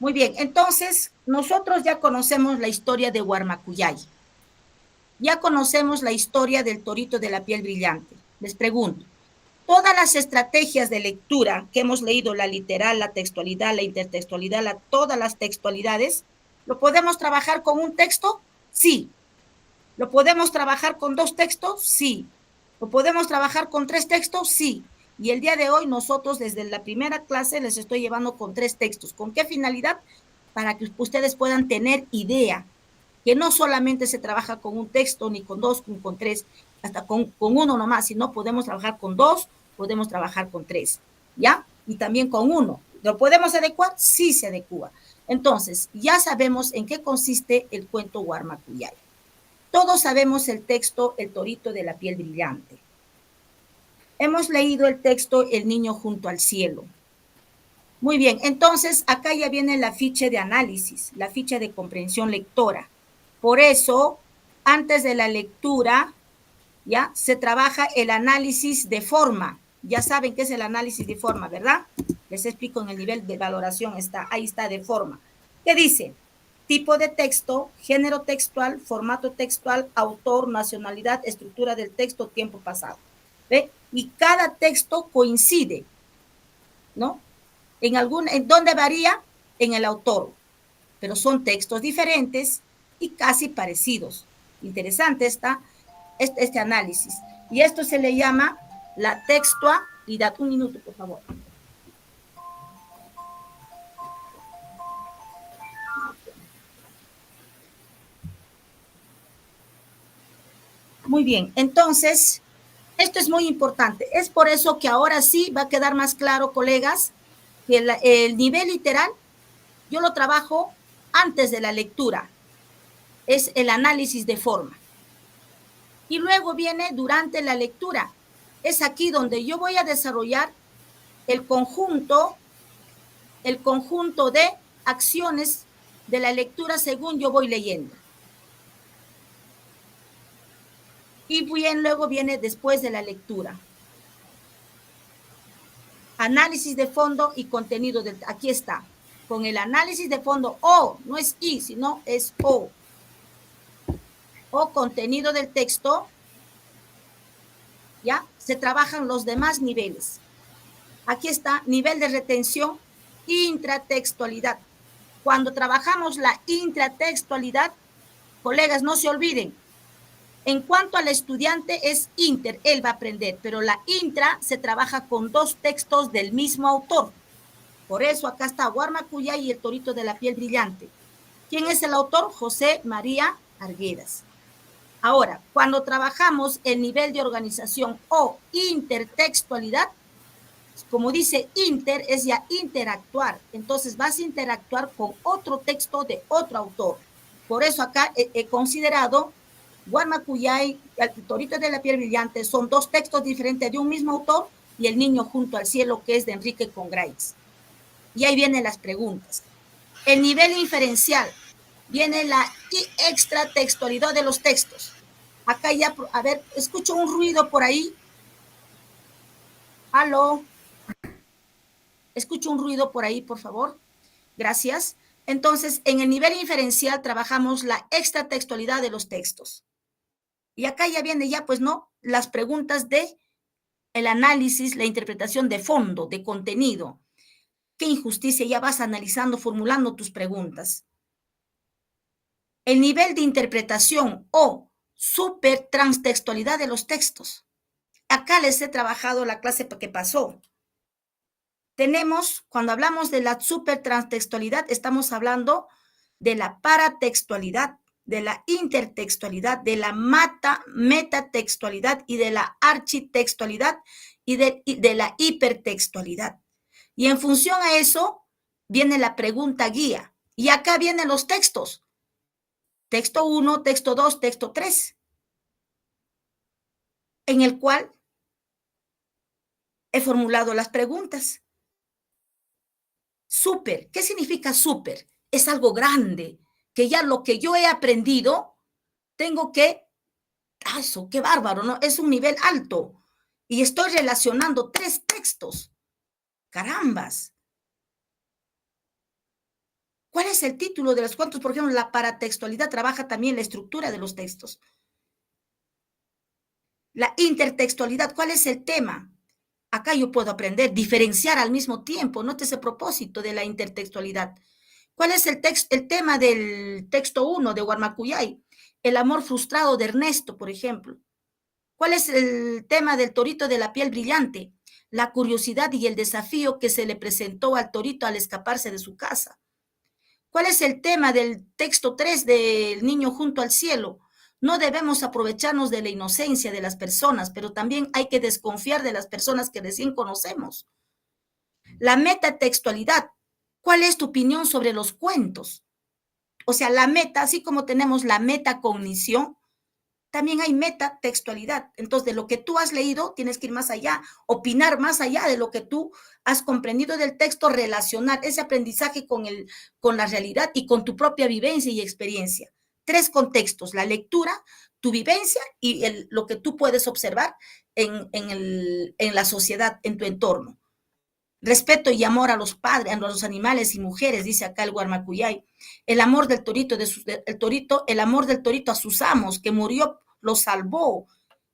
Muy bien, entonces nosotros ya conocemos la historia de Guarmacuyay. Ya conocemos la historia del torito de la piel brillante. Les pregunto, todas las estrategias de lectura que hemos leído, la literal, la textualidad, la intertextualidad, todas las textualidades, ¿lo podemos trabajar con un texto? Sí. ¿Lo podemos trabajar con dos textos? Sí. ¿Lo podemos trabajar con tres textos? Sí. Y el día de hoy nosotros desde la primera clase les estoy llevando con tres textos. ¿Con qué finalidad? Para que ustedes puedan tener idea que no solamente se trabaja con un texto, ni con dos, ni con tres, hasta con uno nomás, sino podemos trabajar con dos, podemos trabajar con tres, ¿ya? Y también con uno. ¿Lo podemos adecuar? Sí se adecua. Entonces, ya sabemos en qué consiste el cuento Guarmacuyay. Todos sabemos el texto El torito de la piel brillante. Hemos leído el texto El niño junto al cielo. Muy bien, entonces acá ya viene la ficha de análisis, la ficha de comprensión lectora. Por eso, antes de la lectura, ya se trabaja el análisis de forma. Ya saben qué es el análisis de forma, ¿verdad? Les explico en el nivel de valoración, ahí está de forma. ¿Qué dice? Tipo de texto, género textual, formato textual, autor, nacionalidad, estructura del texto, tiempo pasado. ¿Ve? Y cada texto coincide, ¿no? ¿En dónde varía? En el autor. Pero son textos diferentes y casi parecidos. Interesante está este análisis. Y esto se le llama la textualidad. Un minuto, por favor. Muy bien, entonces, esto es muy importante. Es por eso que ahora sí va a quedar más claro, colegas, que el nivel literal yo lo trabajo antes de la lectura. Es el análisis de forma. Y luego viene durante la lectura. Es aquí donde yo voy a desarrollar el conjunto de acciones de la lectura según yo voy leyendo. Y bien, luego viene después de la lectura. Análisis de fondo y contenido. Aquí está. Con el análisis de fondo, O, no es I, sino es O. O contenido del texto, ¿ya? Se trabajan los demás niveles. Aquí está, nivel de retención, intratextualidad. Cuando trabajamos la intratextualidad, colegas, no se olviden, en cuanto al estudiante es inter, él va a aprender, pero la intra se trabaja con 2 textos del mismo autor. Por eso acá está Warmacuya y el torito de la piel brillante. ¿Quién es el autor? José María Arguedas. Ahora, cuando trabajamos el nivel de organización o intertextualidad, como dice inter, es ya interactuar. Entonces vas a interactuar con otro texto de otro autor. Por eso acá he considerado Warmacuya y el torito de la piel brillante son 2 textos diferentes de un mismo autor y El niño junto al cielo, que es de Enrique Congraix. Y ahí vienen las preguntas. El nivel inferencial, viene la extratextualidad de los textos. Acá ya, a ver, escucho un ruido por ahí. ¿Aló? Escucho un ruido por ahí, por favor. Gracias. Entonces, en el nivel inferencial trabajamos la extratextualidad de los textos. Y acá ya viene ya, pues, ¿no? Las preguntas de el análisis, la interpretación de fondo, de contenido. ¿Qué injusticia? Ya vas analizando, formulando tus preguntas. El nivel de interpretación o supertranstextualidad de los textos. Acá les he trabajado la clase que pasó. Tenemos, cuando hablamos de la supertranstextualidad, estamos hablando de la paratextualidad, de la intertextualidad, de la metatextualidad y de la architextualidad y de la hipertextualidad. Y en función a eso viene la pregunta guía. Y acá vienen los textos. Texto 1, texto 2, texto 3. En el cual he formulado las preguntas. Súper, ¿qué significa súper? Es algo grande, que ya lo que yo he aprendido, tengo que, eso, qué bárbaro, ¿no? Es un nivel alto. Y estoy relacionando 3 textos. Carambas. ¿Cuál es el título de los cuentos? Por ejemplo, la paratextualidad trabaja también la estructura de los textos. La intertextualidad, ¿cuál es el tema? Acá yo puedo aprender, diferenciar al mismo tiempo, note ese propósito de la intertextualidad. ¿Cuál es el tema del texto 1 de Warmacuya? El amor frustrado de Ernesto, por ejemplo. ¿Cuál es el tema del torito de la piel brillante? La curiosidad y el desafío que se le presentó al torito al escaparse de su casa. ¿Cuál es el tema del texto 3 del niño junto al cielo? No debemos aprovecharnos de la inocencia de las personas, pero también hay que desconfiar de las personas que recién conocemos. La metatextualidad. ¿Cuál es tu opinión sobre los cuentos? O sea, la meta, así como tenemos la metacognición, también hay metatextualidad. Entonces, de lo que tú has leído, tienes que ir más allá, opinar más allá de lo que tú has comprendido del texto, relacionar ese aprendizaje con la realidad y con tu propia vivencia y experiencia. 3 contextos, la lectura, tu vivencia y lo que tú puedes observar en la sociedad, en tu entorno. Respeto y amor a los padres, a los animales y mujeres, dice acá el Warmacuya. El amor del torito, el amor del torito a sus amos, que murió, lo salvó.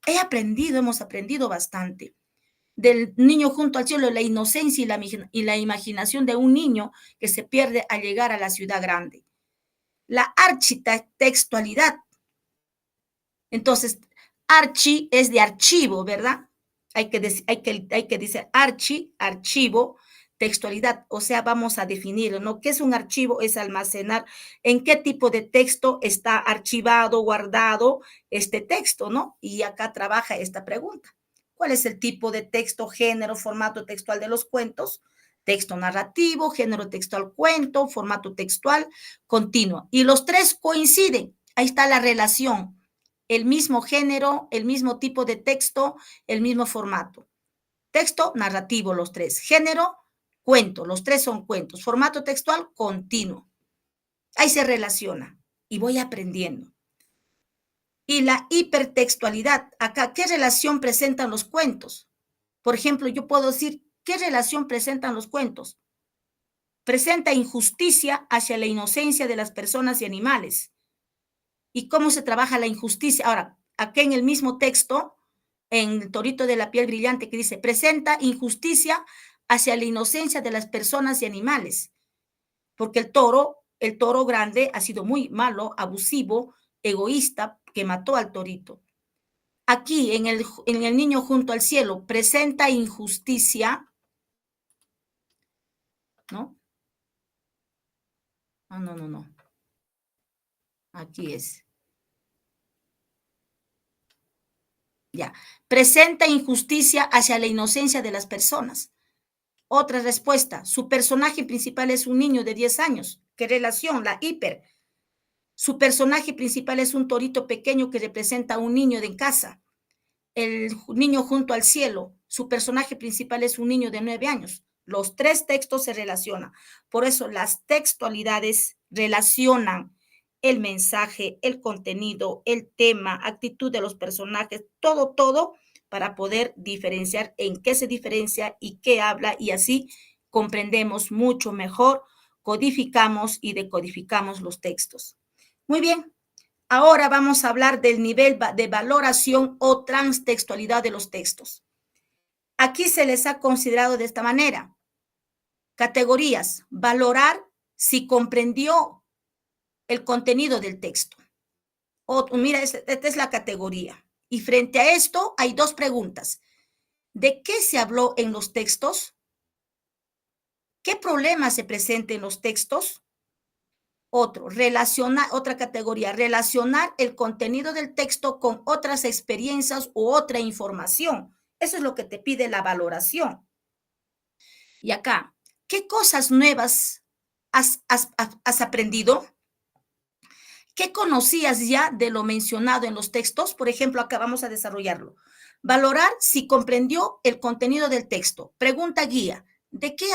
Hemos aprendido bastante. Del niño junto al cielo, la inocencia y la imaginación de un niño que se pierde al llegar a la ciudad grande. La architextualidad. Entonces, archi es de archivo, ¿verdad? Hay que decir archivo, textualidad, o sea, vamos a definirlo, ¿no? ¿Qué es un archivo? Es almacenar en qué tipo de texto está archivado, guardado este texto, ¿no? Y acá trabaja esta pregunta. ¿Cuál es el tipo de texto, género, formato textual de los cuentos? Texto narrativo, género textual, cuento, formato textual, continuo. Y los 3 coinciden. Ahí está la relación. El mismo género, el mismo tipo de texto, el mismo formato. Texto narrativo, los 3. Género, cuento, los tres son cuentos. Formato textual continuo. Ahí se relaciona y voy aprendiendo. Y la hipertextualidad, acá, ¿qué relación presentan los cuentos? Por ejemplo, yo puedo decir, ¿qué relación presentan los cuentos? Presenta injusticia hacia la inocencia de las personas y animales. ¿Y cómo se trabaja la injusticia? Ahora, aquí en el mismo texto, en el Torito de la piel brillante, que dice, presenta injusticia hacia la inocencia de las personas y animales. Porque el toro grande ha sido muy malo, abusivo, egoísta, que mató al torito. Aquí, en el niño junto al cielo, presenta injusticia, ¿no? Ah, no. Aquí es. Ya. Presenta injusticia hacia la inocencia de las personas. Otra respuesta. Su personaje principal es un niño de 10 años. ¿Qué relación? La hiper. Su personaje principal es un torito pequeño que representa a un niño de casa. El niño junto al cielo. Su personaje principal es un niño de 9 años. Los tres textos se relacionan. Por eso las textualidades relacionan el mensaje, el contenido, el tema, actitud de los personajes, todo para poder diferenciar en qué se diferencia y qué habla, y así comprendemos mucho mejor, codificamos y decodificamos los textos. Muy bien, ahora vamos a hablar del nivel de valoración o transtextualidad de los textos. Aquí se les ha considerado de esta manera. Categorías: valorar si comprendió el contenido del texto. Mira, esta es la categoría. Y frente a esto hay dos preguntas. ¿De qué se habló en los textos? ¿Qué problemas se presentan en los textos? Otra categoría, relacionar el contenido del texto con otras experiencias u otra información. Eso es lo que te pide la valoración. Y acá, ¿qué cosas nuevas has aprendido? ¿Qué conocías ya de lo mencionado en los textos? Por ejemplo, acá vamos a desarrollarlo. Valorar si comprendió el contenido del texto. Pregunta guía. ¿De qué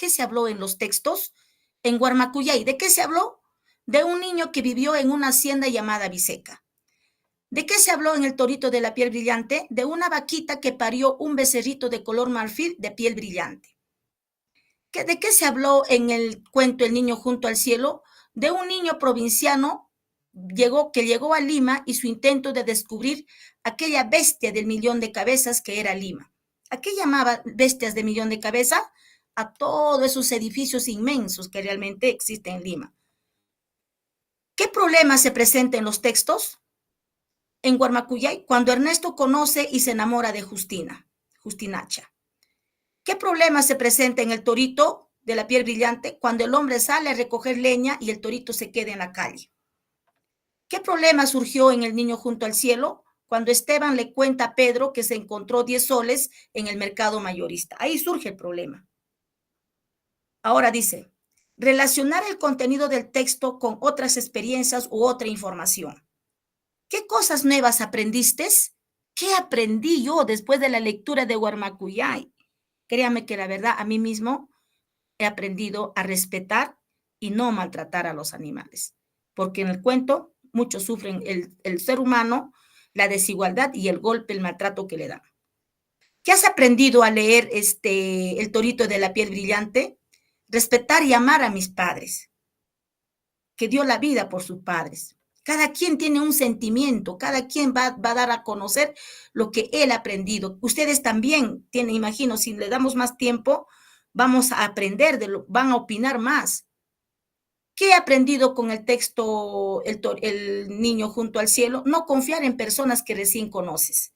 se habló en los textos? En Guarmacuyay, ¿de qué se habló? De un niño que vivió en una hacienda llamada Biseca. ¿De qué se habló en el Torito de la piel brillante? De una vaquita que parió un becerrito de color marfil de piel brillante. ¿De qué se habló en el cuento El niño junto al cielo? De un niño provinciano que llegó a Lima y su intento de descubrir aquella bestia del millón de cabezas que era Lima. ¿A qué llamaba bestias de millón de cabezas? A todos esos edificios inmensos que realmente existen en Lima. ¿Qué problema se presenta en los textos? En Guarmacuyay, cuando Ernesto conoce y se enamora de Justinacha. ¿Qué problema se presenta en el Torito de la piel brillante cuando el hombre sale a recoger leña y el torito se queda en la calle? ¿Qué problema surgió en el niño junto al cielo cuando Esteban le cuenta a Pedro que se encontró 10 soles en el mercado mayorista? Ahí surge el problema. Ahora dice, relacionar el contenido del texto con otras experiencias u otra información. ¿Qué cosas nuevas aprendiste? ¿Qué aprendí yo después de la lectura de Guarmacuyay? Créame que la verdad, a mí mismo he aprendido a respetar y no maltratar a los animales. Porque en el cuento muchos sufren el ser humano, la desigualdad y el golpe, el maltrato que le dan. ¿Qué has aprendido a leer El Torito de la piel brillante? Respetar y amar a mis padres, que dio la vida por sus padres. Cada quien tiene un sentimiento, cada quien va a dar a conocer lo que él ha aprendido. Ustedes también tienen, imagino, si le damos más tiempo, vamos a aprender, van a opinar más. ¿Qué he aprendido con el texto El niño junto al cielo? No confiar en personas que recién conoces.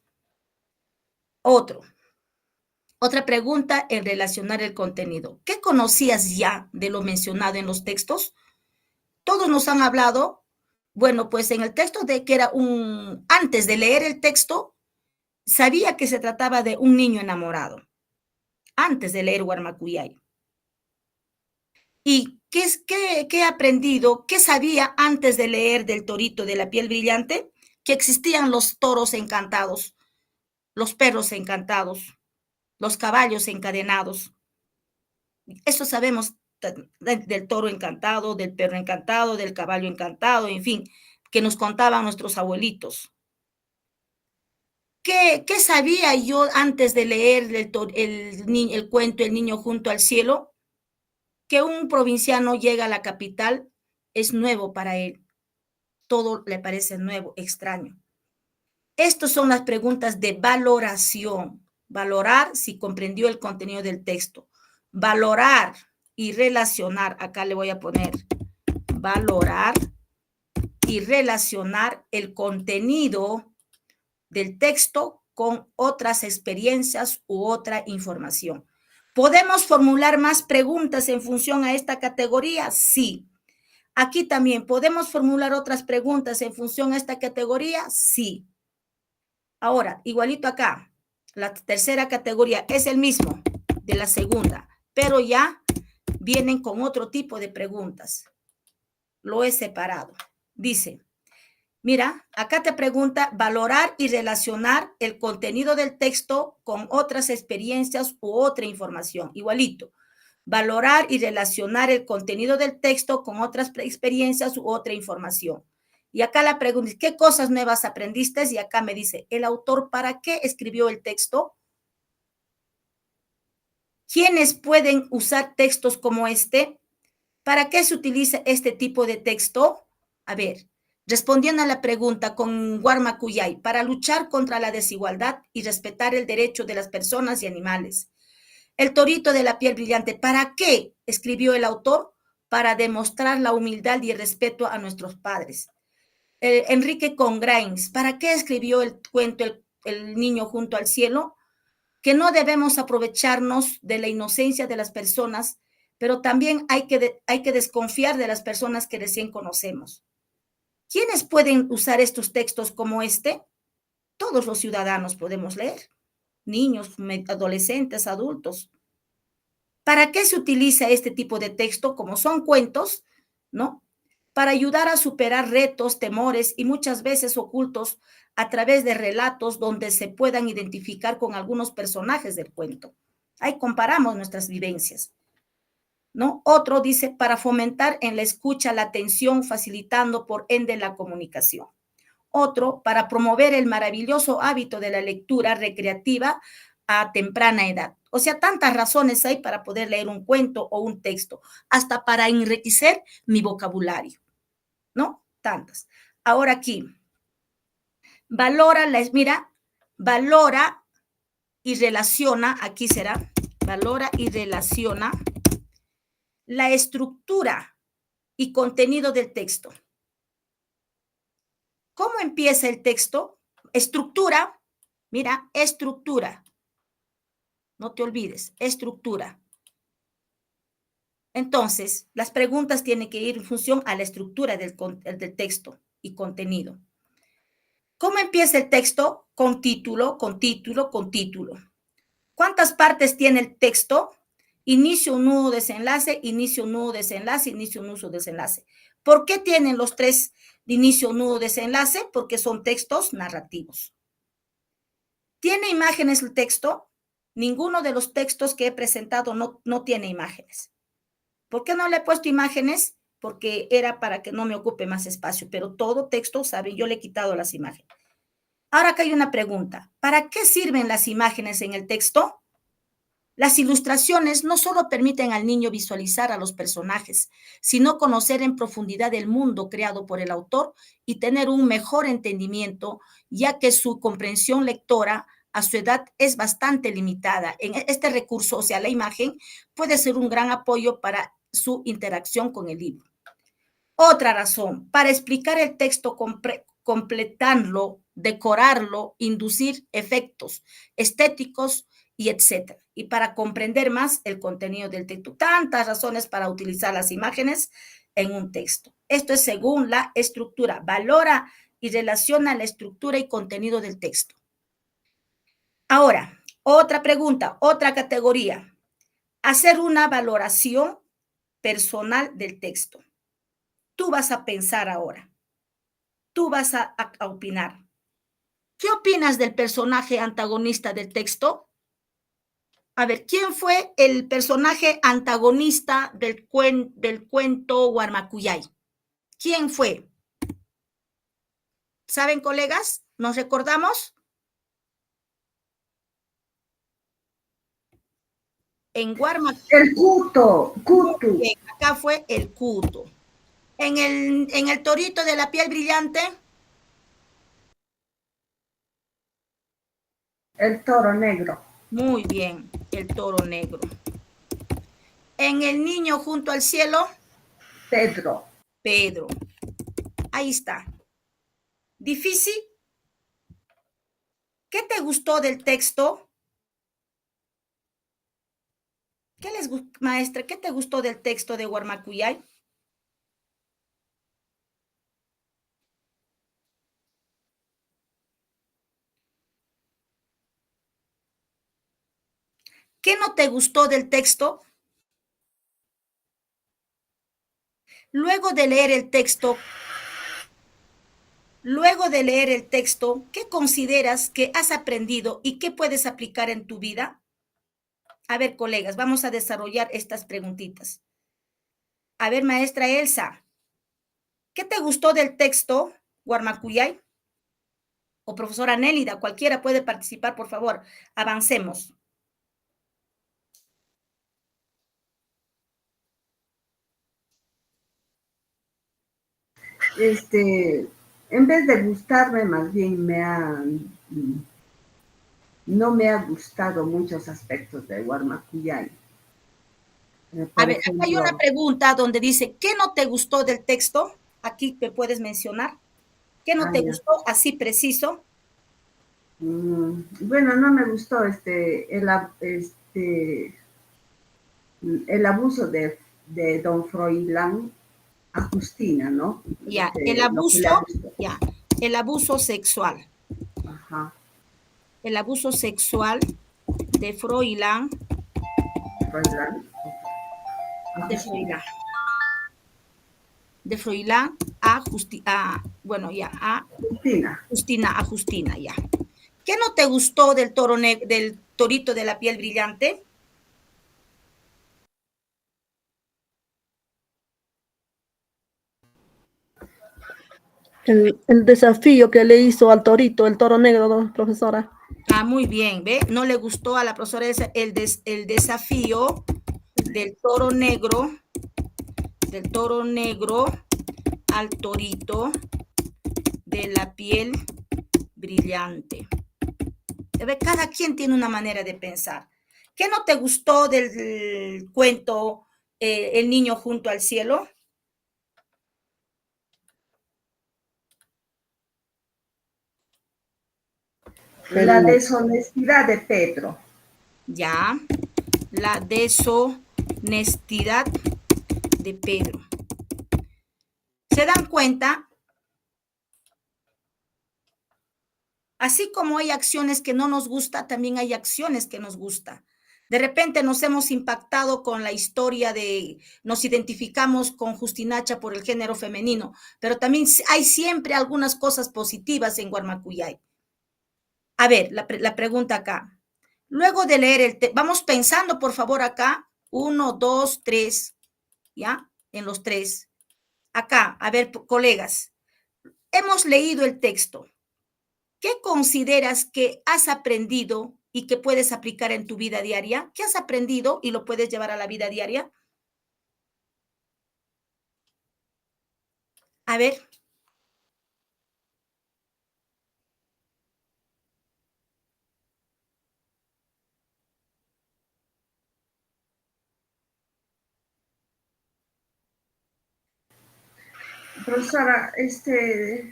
Otra pregunta en relacionar el contenido. ¿Qué conocías ya de lo mencionado en los textos? Todos nos han hablado. Bueno, pues en el texto antes de leer el texto, sabía que se trataba de un niño enamorado, antes de leer Guarmacuyay. ¿Y qué he aprendido? ¿Qué sabía antes de leer del Torito de la piel brillante? Que existían los toros encantados, los perros encantados, los caballos encadenados. Eso sabemos del toro encantado, del perro encantado, del caballo encantado, en fin, que nos contaban nuestros abuelitos. ¿Qué sabía yo antes de leer el cuento El niño junto al cielo? Que un provinciano llega a la capital es nuevo para él. Todo le parece nuevo, extraño. Estas son las preguntas de valoración. Valorar si comprendió el contenido del texto. Valorar y relacionar. Acá le voy a poner valorar y relacionar el contenido del texto con otras experiencias u otra información. ¿Podemos formular más preguntas en función a esta categoría? Sí. Aquí también, ¿podemos formular otras preguntas en función a esta categoría? Sí. Ahora, igualito acá, la tercera categoría es el mismo de la segunda, pero ya vienen con otro tipo de preguntas. Lo he separado. Dice, mira, acá te pregunta valorar y relacionar el contenido del texto con otras experiencias u otra información. Igualito. Valorar y relacionar el contenido del texto con otras experiencias u otra información. Y acá la pregunta es, ¿qué cosas nuevas aprendiste? Y acá me dice, ¿el autor para qué escribió el texto? ¿Quiénes pueden usar textos como este? ¿Para qué se utiliza este tipo de texto? A ver, respondiendo a la pregunta con Guarmacuyay, para luchar contra la desigualdad y respetar el derecho de las personas y animales. El torito de la piel brillante, ¿para qué escribió el autor? Para demostrar la humildad y el respeto a nuestros padres. Enrique Congrains, ¿para qué escribió el cuento el niño junto al cielo? Que no debemos aprovecharnos de la inocencia de las personas, pero también hay que desconfiar de las personas que recién conocemos. ¿Quiénes pueden usar estos textos como este? Todos los ciudadanos podemos leer, niños, adolescentes, adultos. ¿Para qué se utiliza este tipo de texto? Como son cuentos, ¿no? Para ayudar a superar retos, temores y muchas veces ocultos a través de relatos donde se puedan identificar con algunos personajes del cuento. Ahí comparamos nuestras vivencias, ¿no? Otro dice, para fomentar en la escucha la atención, facilitando por ende la comunicación. Otro, para promover el maravilloso hábito de la lectura recreativa a temprana edad. O sea, tantas razones hay para poder leer un cuento o un texto, hasta para enriquecer mi vocabulario, ¿no? Tantas. Ahora aquí, valora y relaciona, aquí será, valora y relaciona la estructura y contenido del texto. ¿Cómo empieza el texto? Estructura, mira, estructura. No te olvides, estructura. Entonces, las preguntas tienen que ir en función a la estructura del texto y contenido. ¿Cómo empieza el texto? Con título, con título, con título. ¿Cuántas partes tiene el texto? Inicio, nudo, desenlace, inicio, nudo, desenlace, inicio, nudo, desenlace. ¿Por qué tienen los tres de inicio, nudo, desenlace? Porque son textos narrativos. ¿Tiene imágenes el texto? Ninguno de los textos que he presentado no tiene imágenes. ¿Por qué no le he puesto imágenes? Porque era para que no me ocupe más espacio, pero todo texto, ¿saben? Yo le he quitado las imágenes. Ahora acá hay una pregunta. ¿Para qué sirven las imágenes en el texto? Las ilustraciones no solo permiten al niño visualizar a los personajes, sino conocer en profundidad el mundo creado por el autor y tener un mejor entendimiento, ya que su comprensión lectora a su edad es bastante limitada. En este recurso, o sea, la imagen, puede ser un gran apoyo para su interacción con el libro. Otra razón, para explicar el texto, completarlo, decorarlo, inducir efectos estéticos y etcétera. Y para comprender más el contenido del texto. Tantas razones para utilizar las imágenes en un texto. Esto es según la estructura. Valora y relaciona la estructura y contenido del texto. Ahora, otra pregunta, otra categoría. Hacer una valoración personal del texto. Tú vas a pensar ahora. Tú vas a opinar. ¿Qué opinas del personaje antagonista del texto? A ver, ¿quién fue el personaje antagonista del cuento Guarmacuyay? ¿Quién fue? ¿Saben, colegas? ¿Nos recordamos? En Guarmacuyay. El Cutu. Acá fue el Cuto. En el torito de la piel brillante. El Toro Negro. Muy bien, el toro negro. En el niño junto al cielo. Pedro. Pedro. Ahí está. ¿Difícil? ¿Qué te gustó del texto? Maestra, ¿qué te gustó del texto de Guarmacuyay? ¿Qué no te gustó del texto? Luego de leer el texto, ¿qué consideras que has aprendido y qué puedes aplicar en tu vida? A ver, colegas, vamos a desarrollar estas preguntitas. A ver, maestra Elsa, ¿qué te gustó del texto, Guarmacuyay? O profesora Nélida, cualquiera puede participar, por favor. Avancemos. En vez de gustarme, más bien no me ha gustado muchos aspectos de Guarmacuyay. A ver, acá hay una pregunta donde dice, ¿qué no te gustó del texto? Aquí te puedes mencionar. ¿Qué no te gustó? Así preciso. Bueno, no me gustó el abuso de don Froilán a Justina, ¿no? Ya, el abuso sexual. Ajá. El abuso sexual de Froilán. De Froilán a Justina, ya. ¿Qué no te gustó del torito de la piel brillante? El desafío que le hizo al torito, el toro negro, profesora. Muy bien, ¿ve? No le gustó a la profesora el desafío del toro negro al torito de la piel brillante. ¿Ve? Cada quien tiene una manera de pensar. ¿Qué no te gustó del cuento El niño junto al cielo? La deshonestidad de Pedro. Ya, la deshonestidad de Pedro. ¿Se dan cuenta? Así como hay acciones que no nos gusta, también hay acciones que nos gusta. De repente nos hemos impactado con la historia nos identificamos con Justinacha por el género femenino, pero también hay siempre algunas cosas positivas en Guarmacuyay. A ver, la pregunta acá. Luego de leer vamos pensando, por favor, acá. 1, 2, 3, ¿ya? En los 3. Acá, a ver, colegas, hemos leído el texto. ¿Qué consideras que has aprendido y que puedes aplicar en tu vida diaria? ¿Qué has aprendido y lo puedes llevar a la vida diaria? A ver. Profesora,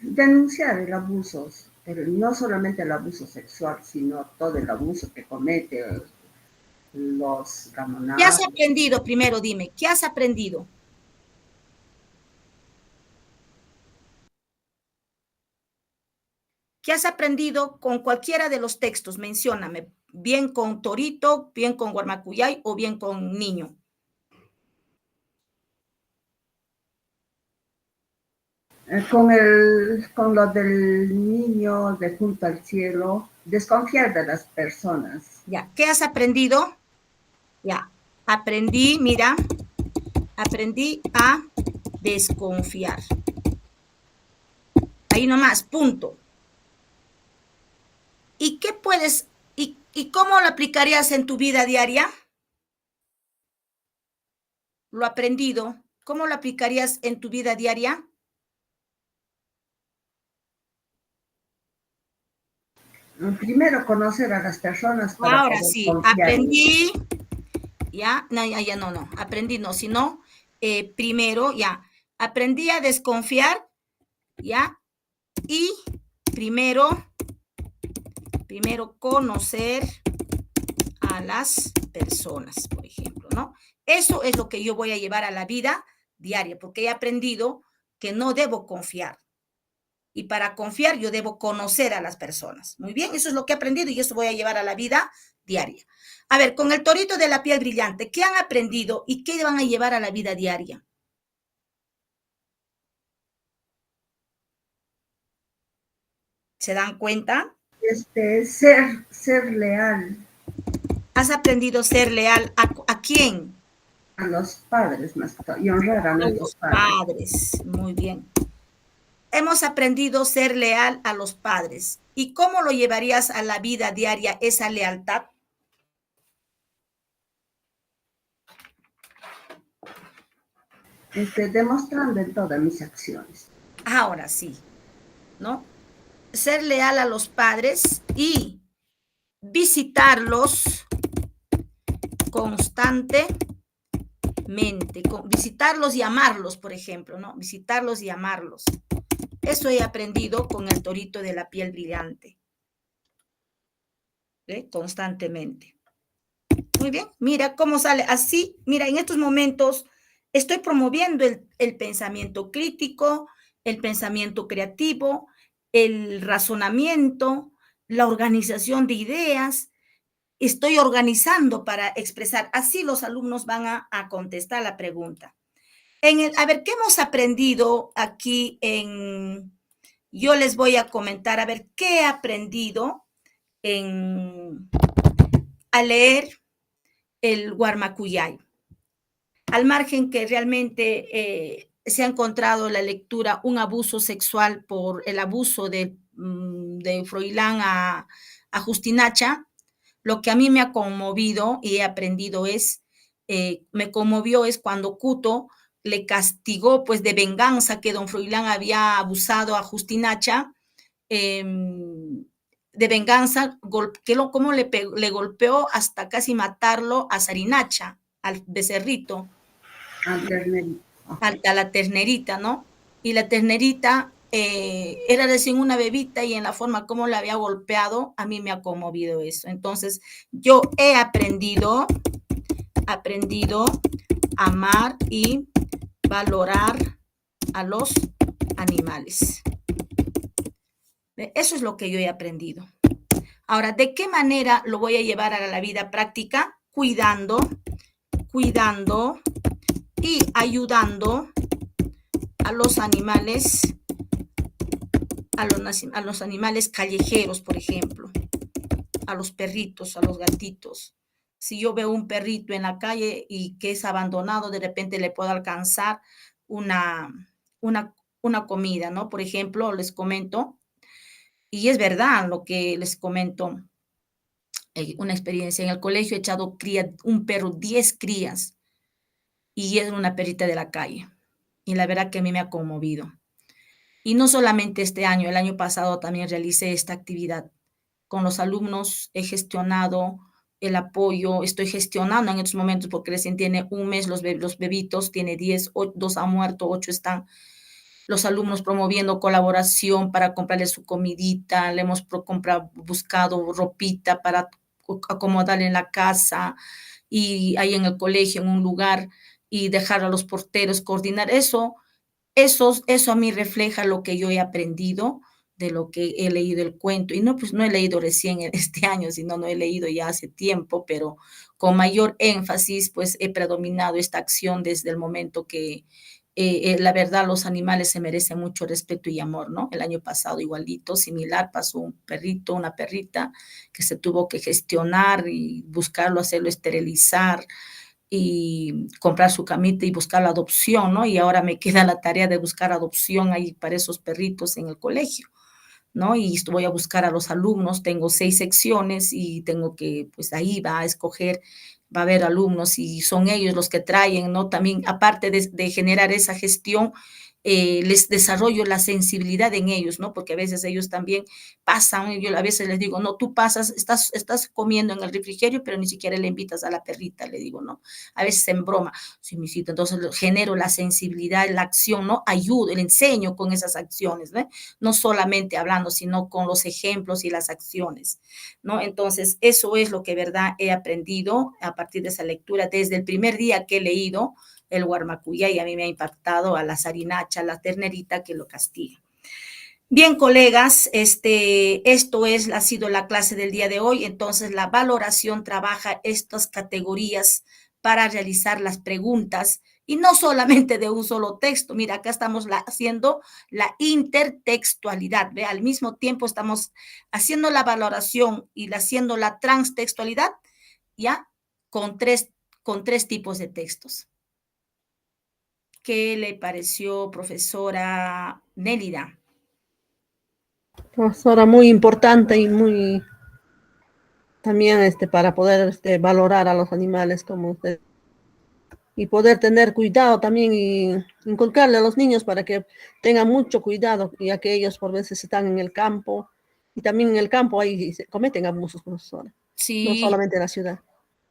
denunciar el abuso, pero no solamente el abuso sexual, sino todo el abuso que comete los gamonados. ¿Qué has aprendido? Primero dime, ¿qué has aprendido? ¿Qué has aprendido con cualquiera de los textos? Mencióname, bien con Torito, bien con Guarmacuyay o bien con Niño. Con lo del niño de junto al cielo, desconfiar de las personas. Ya, ¿qué has aprendido? Ya, aprendí, mira, aprendí a desconfiar. Ahí nomás, punto. ¿Y qué puedes, y cómo lo aplicarías en tu vida diaria? Lo aprendido, ¿cómo lo aplicarías en tu vida diaria? Primero conocer a las personas para Ahora poder sí, confiar en aprendí, ellos. ya, no, ya, no, aprendí no, sino primero, ya, aprendí a desconfiar, ya, y primero conocer a las personas, por ejemplo, ¿no? Eso es lo que yo voy a llevar a la vida diaria, porque he aprendido que no debo confiar. Y para confiar yo debo conocer a las personas. Muy bien, eso es lo que he aprendido y eso voy a llevar a la vida diaria. A ver, con el torito de la piel brillante, ¿qué han aprendido y qué van a llevar a la vida diaria? ¿Se dan cuenta? Ser leal ¿Has aprendido a ser leal a quién? a los padres más que todo, y honrar a A nuestros los padres. padres. Muy bien. Hemos aprendido a ser leal a los padres. ¿Y cómo lo llevarías a la vida diaria esa lealtad? Demostrando en todas mis acciones. Ahora sí, ¿no? Ser leal a los padres y visitarlos constantemente, visitarlos y amarlos, por ejemplo, ¿no? Visitarlos y amarlos. Eso he aprendido con el torito de la piel brillante. Constantemente. Muy bien, mira cómo sale así. Mira, en estos momentos estoy promoviendo el pensamiento crítico, el pensamiento creativo, el razonamiento, la organización de ideas. Estoy organizando para expresar. Así los alumnos van a contestar la pregunta. A ver, ¿qué hemos aprendido aquí yo les voy a comentar, a ver, ¿qué he aprendido a leer el Guarmacuyay? Al margen que realmente se ha encontrado en la lectura un abuso sexual por el abuso de Froilán a Justinacha, lo que a mí me ha conmovido y he aprendido me conmovió es cuando Cuto le castigó pues de venganza que don Froilán había abusado a Justinacha, de venganza, cómo le golpeó hasta casi matarlo a Sarinacha, al becerrito, a la ternerita, ¿no? Y la ternerita era recién una bebita y en la forma como la había golpeado, a mí me ha conmovido eso. Entonces, yo he aprendido a amar y valorar a los animales. Eso es lo que yo he aprendido. Ahora, ¿de qué manera lo voy a llevar a la vida práctica? Cuidando y ayudando a los animales, a los animales callejeros, por ejemplo, a los perritos, a los gatitos. Si yo veo un perrito en la calle y que es abandonado, de repente le puedo alcanzar una comida, ¿no? Por ejemplo, les comento, y es verdad lo que les comento, una experiencia en el colegio, he echado un perro, 10 crías, y es una perrita de la calle. Y la verdad que a mí me ha conmovido. Y no solamente este año, el año pasado también realicé esta actividad. Con los alumnos he gestionado el apoyo, estoy gestionando en estos momentos porque recién tiene un mes los bebitos, tiene 10, 2 han muerto, 8 están. Los alumnos promoviendo colaboración para comprarle su comidita, le hemos buscado ropita para acomodarle en la casa y ahí en el colegio, en un lugar, y dejar a los porteros coordinar eso a mí refleja lo que yo he aprendido de lo que he leído el cuento. Y no, pues no he leído recién este año, sino no he leído ya hace tiempo, pero con mayor énfasis, pues he predominado esta acción desde el momento que la verdad, los animales se merecen mucho respeto y amor, ¿no? El año pasado igualito, similar, pasó un perrito, una perrita, que se tuvo que gestionar y buscarlo, hacerlo esterilizar y comprar su camita y buscar la adopción, ¿no? Y ahora me queda la tarea de buscar adopción ahí para esos perritos en el colegio, ¿no? Y voy a buscar a los alumnos, tengo 6 secciones y tengo que, pues ahí va a escoger, va a haber alumnos y son ellos los que traen, ¿no? También, aparte de generar esa gestión, les desarrollo la sensibilidad en ellos, ¿no? Porque a veces ellos también pasan, yo a veces les digo, no, tú pasas, estás comiendo en el refrigerio, pero ni siquiera le invitas a la perrita, le digo, ¿no? A veces en broma, sí, misito, entonces genero la sensibilidad, la acción, ¿no? Ayudo, le enseño con esas acciones, ¿no? No solamente hablando, sino con los ejemplos y las acciones, ¿no? Entonces, eso es lo que, verdad, he aprendido a partir de esa lectura desde el primer día que he leído el Guarmacuyá y a mí me ha impactado a la sarinacha, a la ternerita que lo castiga. Bien, colegas, esto ha sido la clase del día de hoy. Entonces, la valoración trabaja estas categorías para realizar las preguntas y no solamente de un solo texto. Mira, acá estamos haciendo la intertextualidad. ¿Ve? Al mismo tiempo estamos haciendo la valoración y haciendo la transtextualidad, ¿ya? Con tres tipos de textos. ¿Qué le pareció, profesora Nélida? Profesora, muy importante y muy también para poder valorar a los animales como usted y poder tener cuidado también y inculcarle a los niños para que tengan mucho cuidado, ya que ellos por veces están en el campo y también en el campo ahí se cometen abusos, profesora, no Sí, solamente en la ciudad.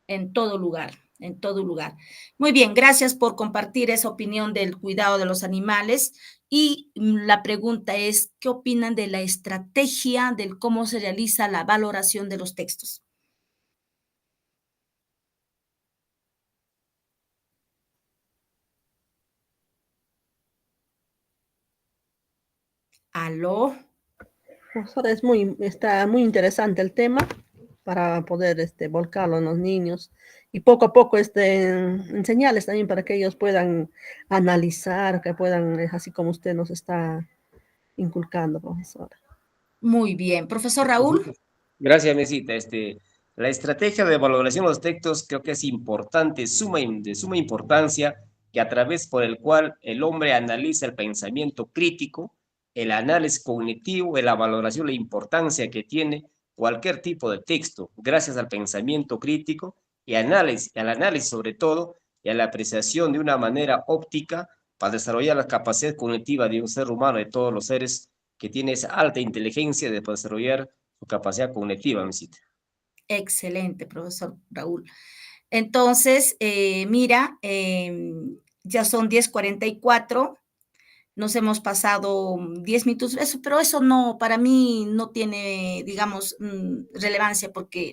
en todo lugar, en todo lugar. Muy bien, gracias por compartir esa opinión del cuidado de los animales. Y la pregunta es, ¿qué opinan de la estrategia del cómo se realiza la valoración de los textos? ¿Aló? Profesora, está muy interesante el tema para poder volcarlo en los niños y poco a poco enseñarles también para que ellos puedan analizar, que puedan, así como usted nos está inculcando, profesora. Muy bien. Profesor Raúl. Gracias, Mesita. La estrategia de valoración de los textos creo que es importante, de suma importancia, que a través por el cual el hombre analiza el pensamiento crítico, el análisis cognitivo y la valoración, la importancia que tiene cualquier tipo de texto, gracias al pensamiento crítico y al análisis sobre todo, y a la apreciación de una manera óptica para desarrollar la capacidad cognitiva de un ser humano, de todos los seres que tiene esa alta inteligencia de desarrollar su capacidad cognitiva, Mesita. Excelente, profesor Raúl. Entonces, mira, ya son 10:44, nos hemos pasado 10 minutos, pero eso no, para mí no tiene, digamos, relevancia, porque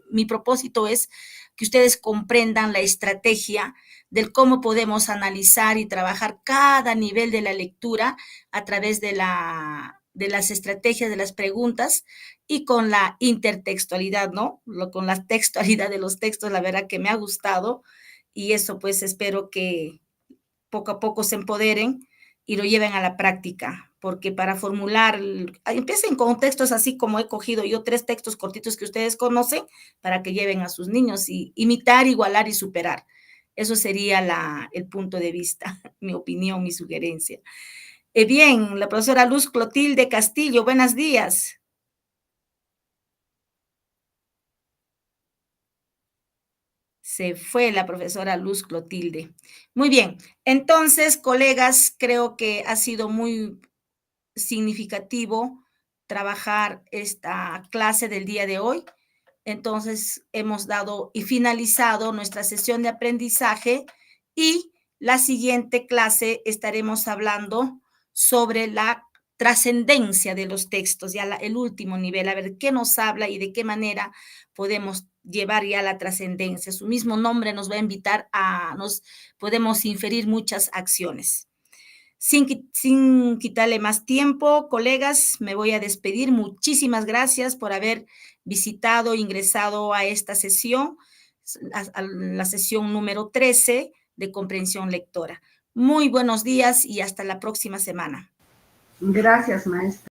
mi propósito es que ustedes comprendan la estrategia del cómo podemos analizar y trabajar cada nivel de la lectura a través de las estrategias, de las preguntas y con la intertextualidad, ¿no? Con la textualidad de los textos, la verdad que me ha gustado y eso pues espero que poco a poco se empoderen y lo lleven a la práctica, porque para formular, empiecen con textos así como he cogido yo 3 textos cortitos que ustedes conocen para que lleven a sus niños y imitar, igualar y superar. Eso sería el punto de vista, mi opinión, mi sugerencia. Bien, la profesora Luz Clotilde Castillo, buenos días. Se fue la profesora Luz Clotilde. Muy bien, entonces, colegas, creo que ha sido muy significativo trabajar esta clase del día de hoy. Entonces, hemos dado y finalizado nuestra sesión de aprendizaje y la siguiente clase estaremos hablando sobre la trascendencia de los textos, ya el último nivel, a ver qué nos habla y de qué manera podemos llevar ya la trascendencia. Su mismo nombre nos va a invitar podemos inferir muchas acciones. Sin quitarle más tiempo, colegas, me voy a despedir. Muchísimas gracias por haber visitado, ingresado a esta sesión, a la sesión número 13 de comprensión lectora. Muy buenos días y hasta la próxima semana. Gracias, maestra.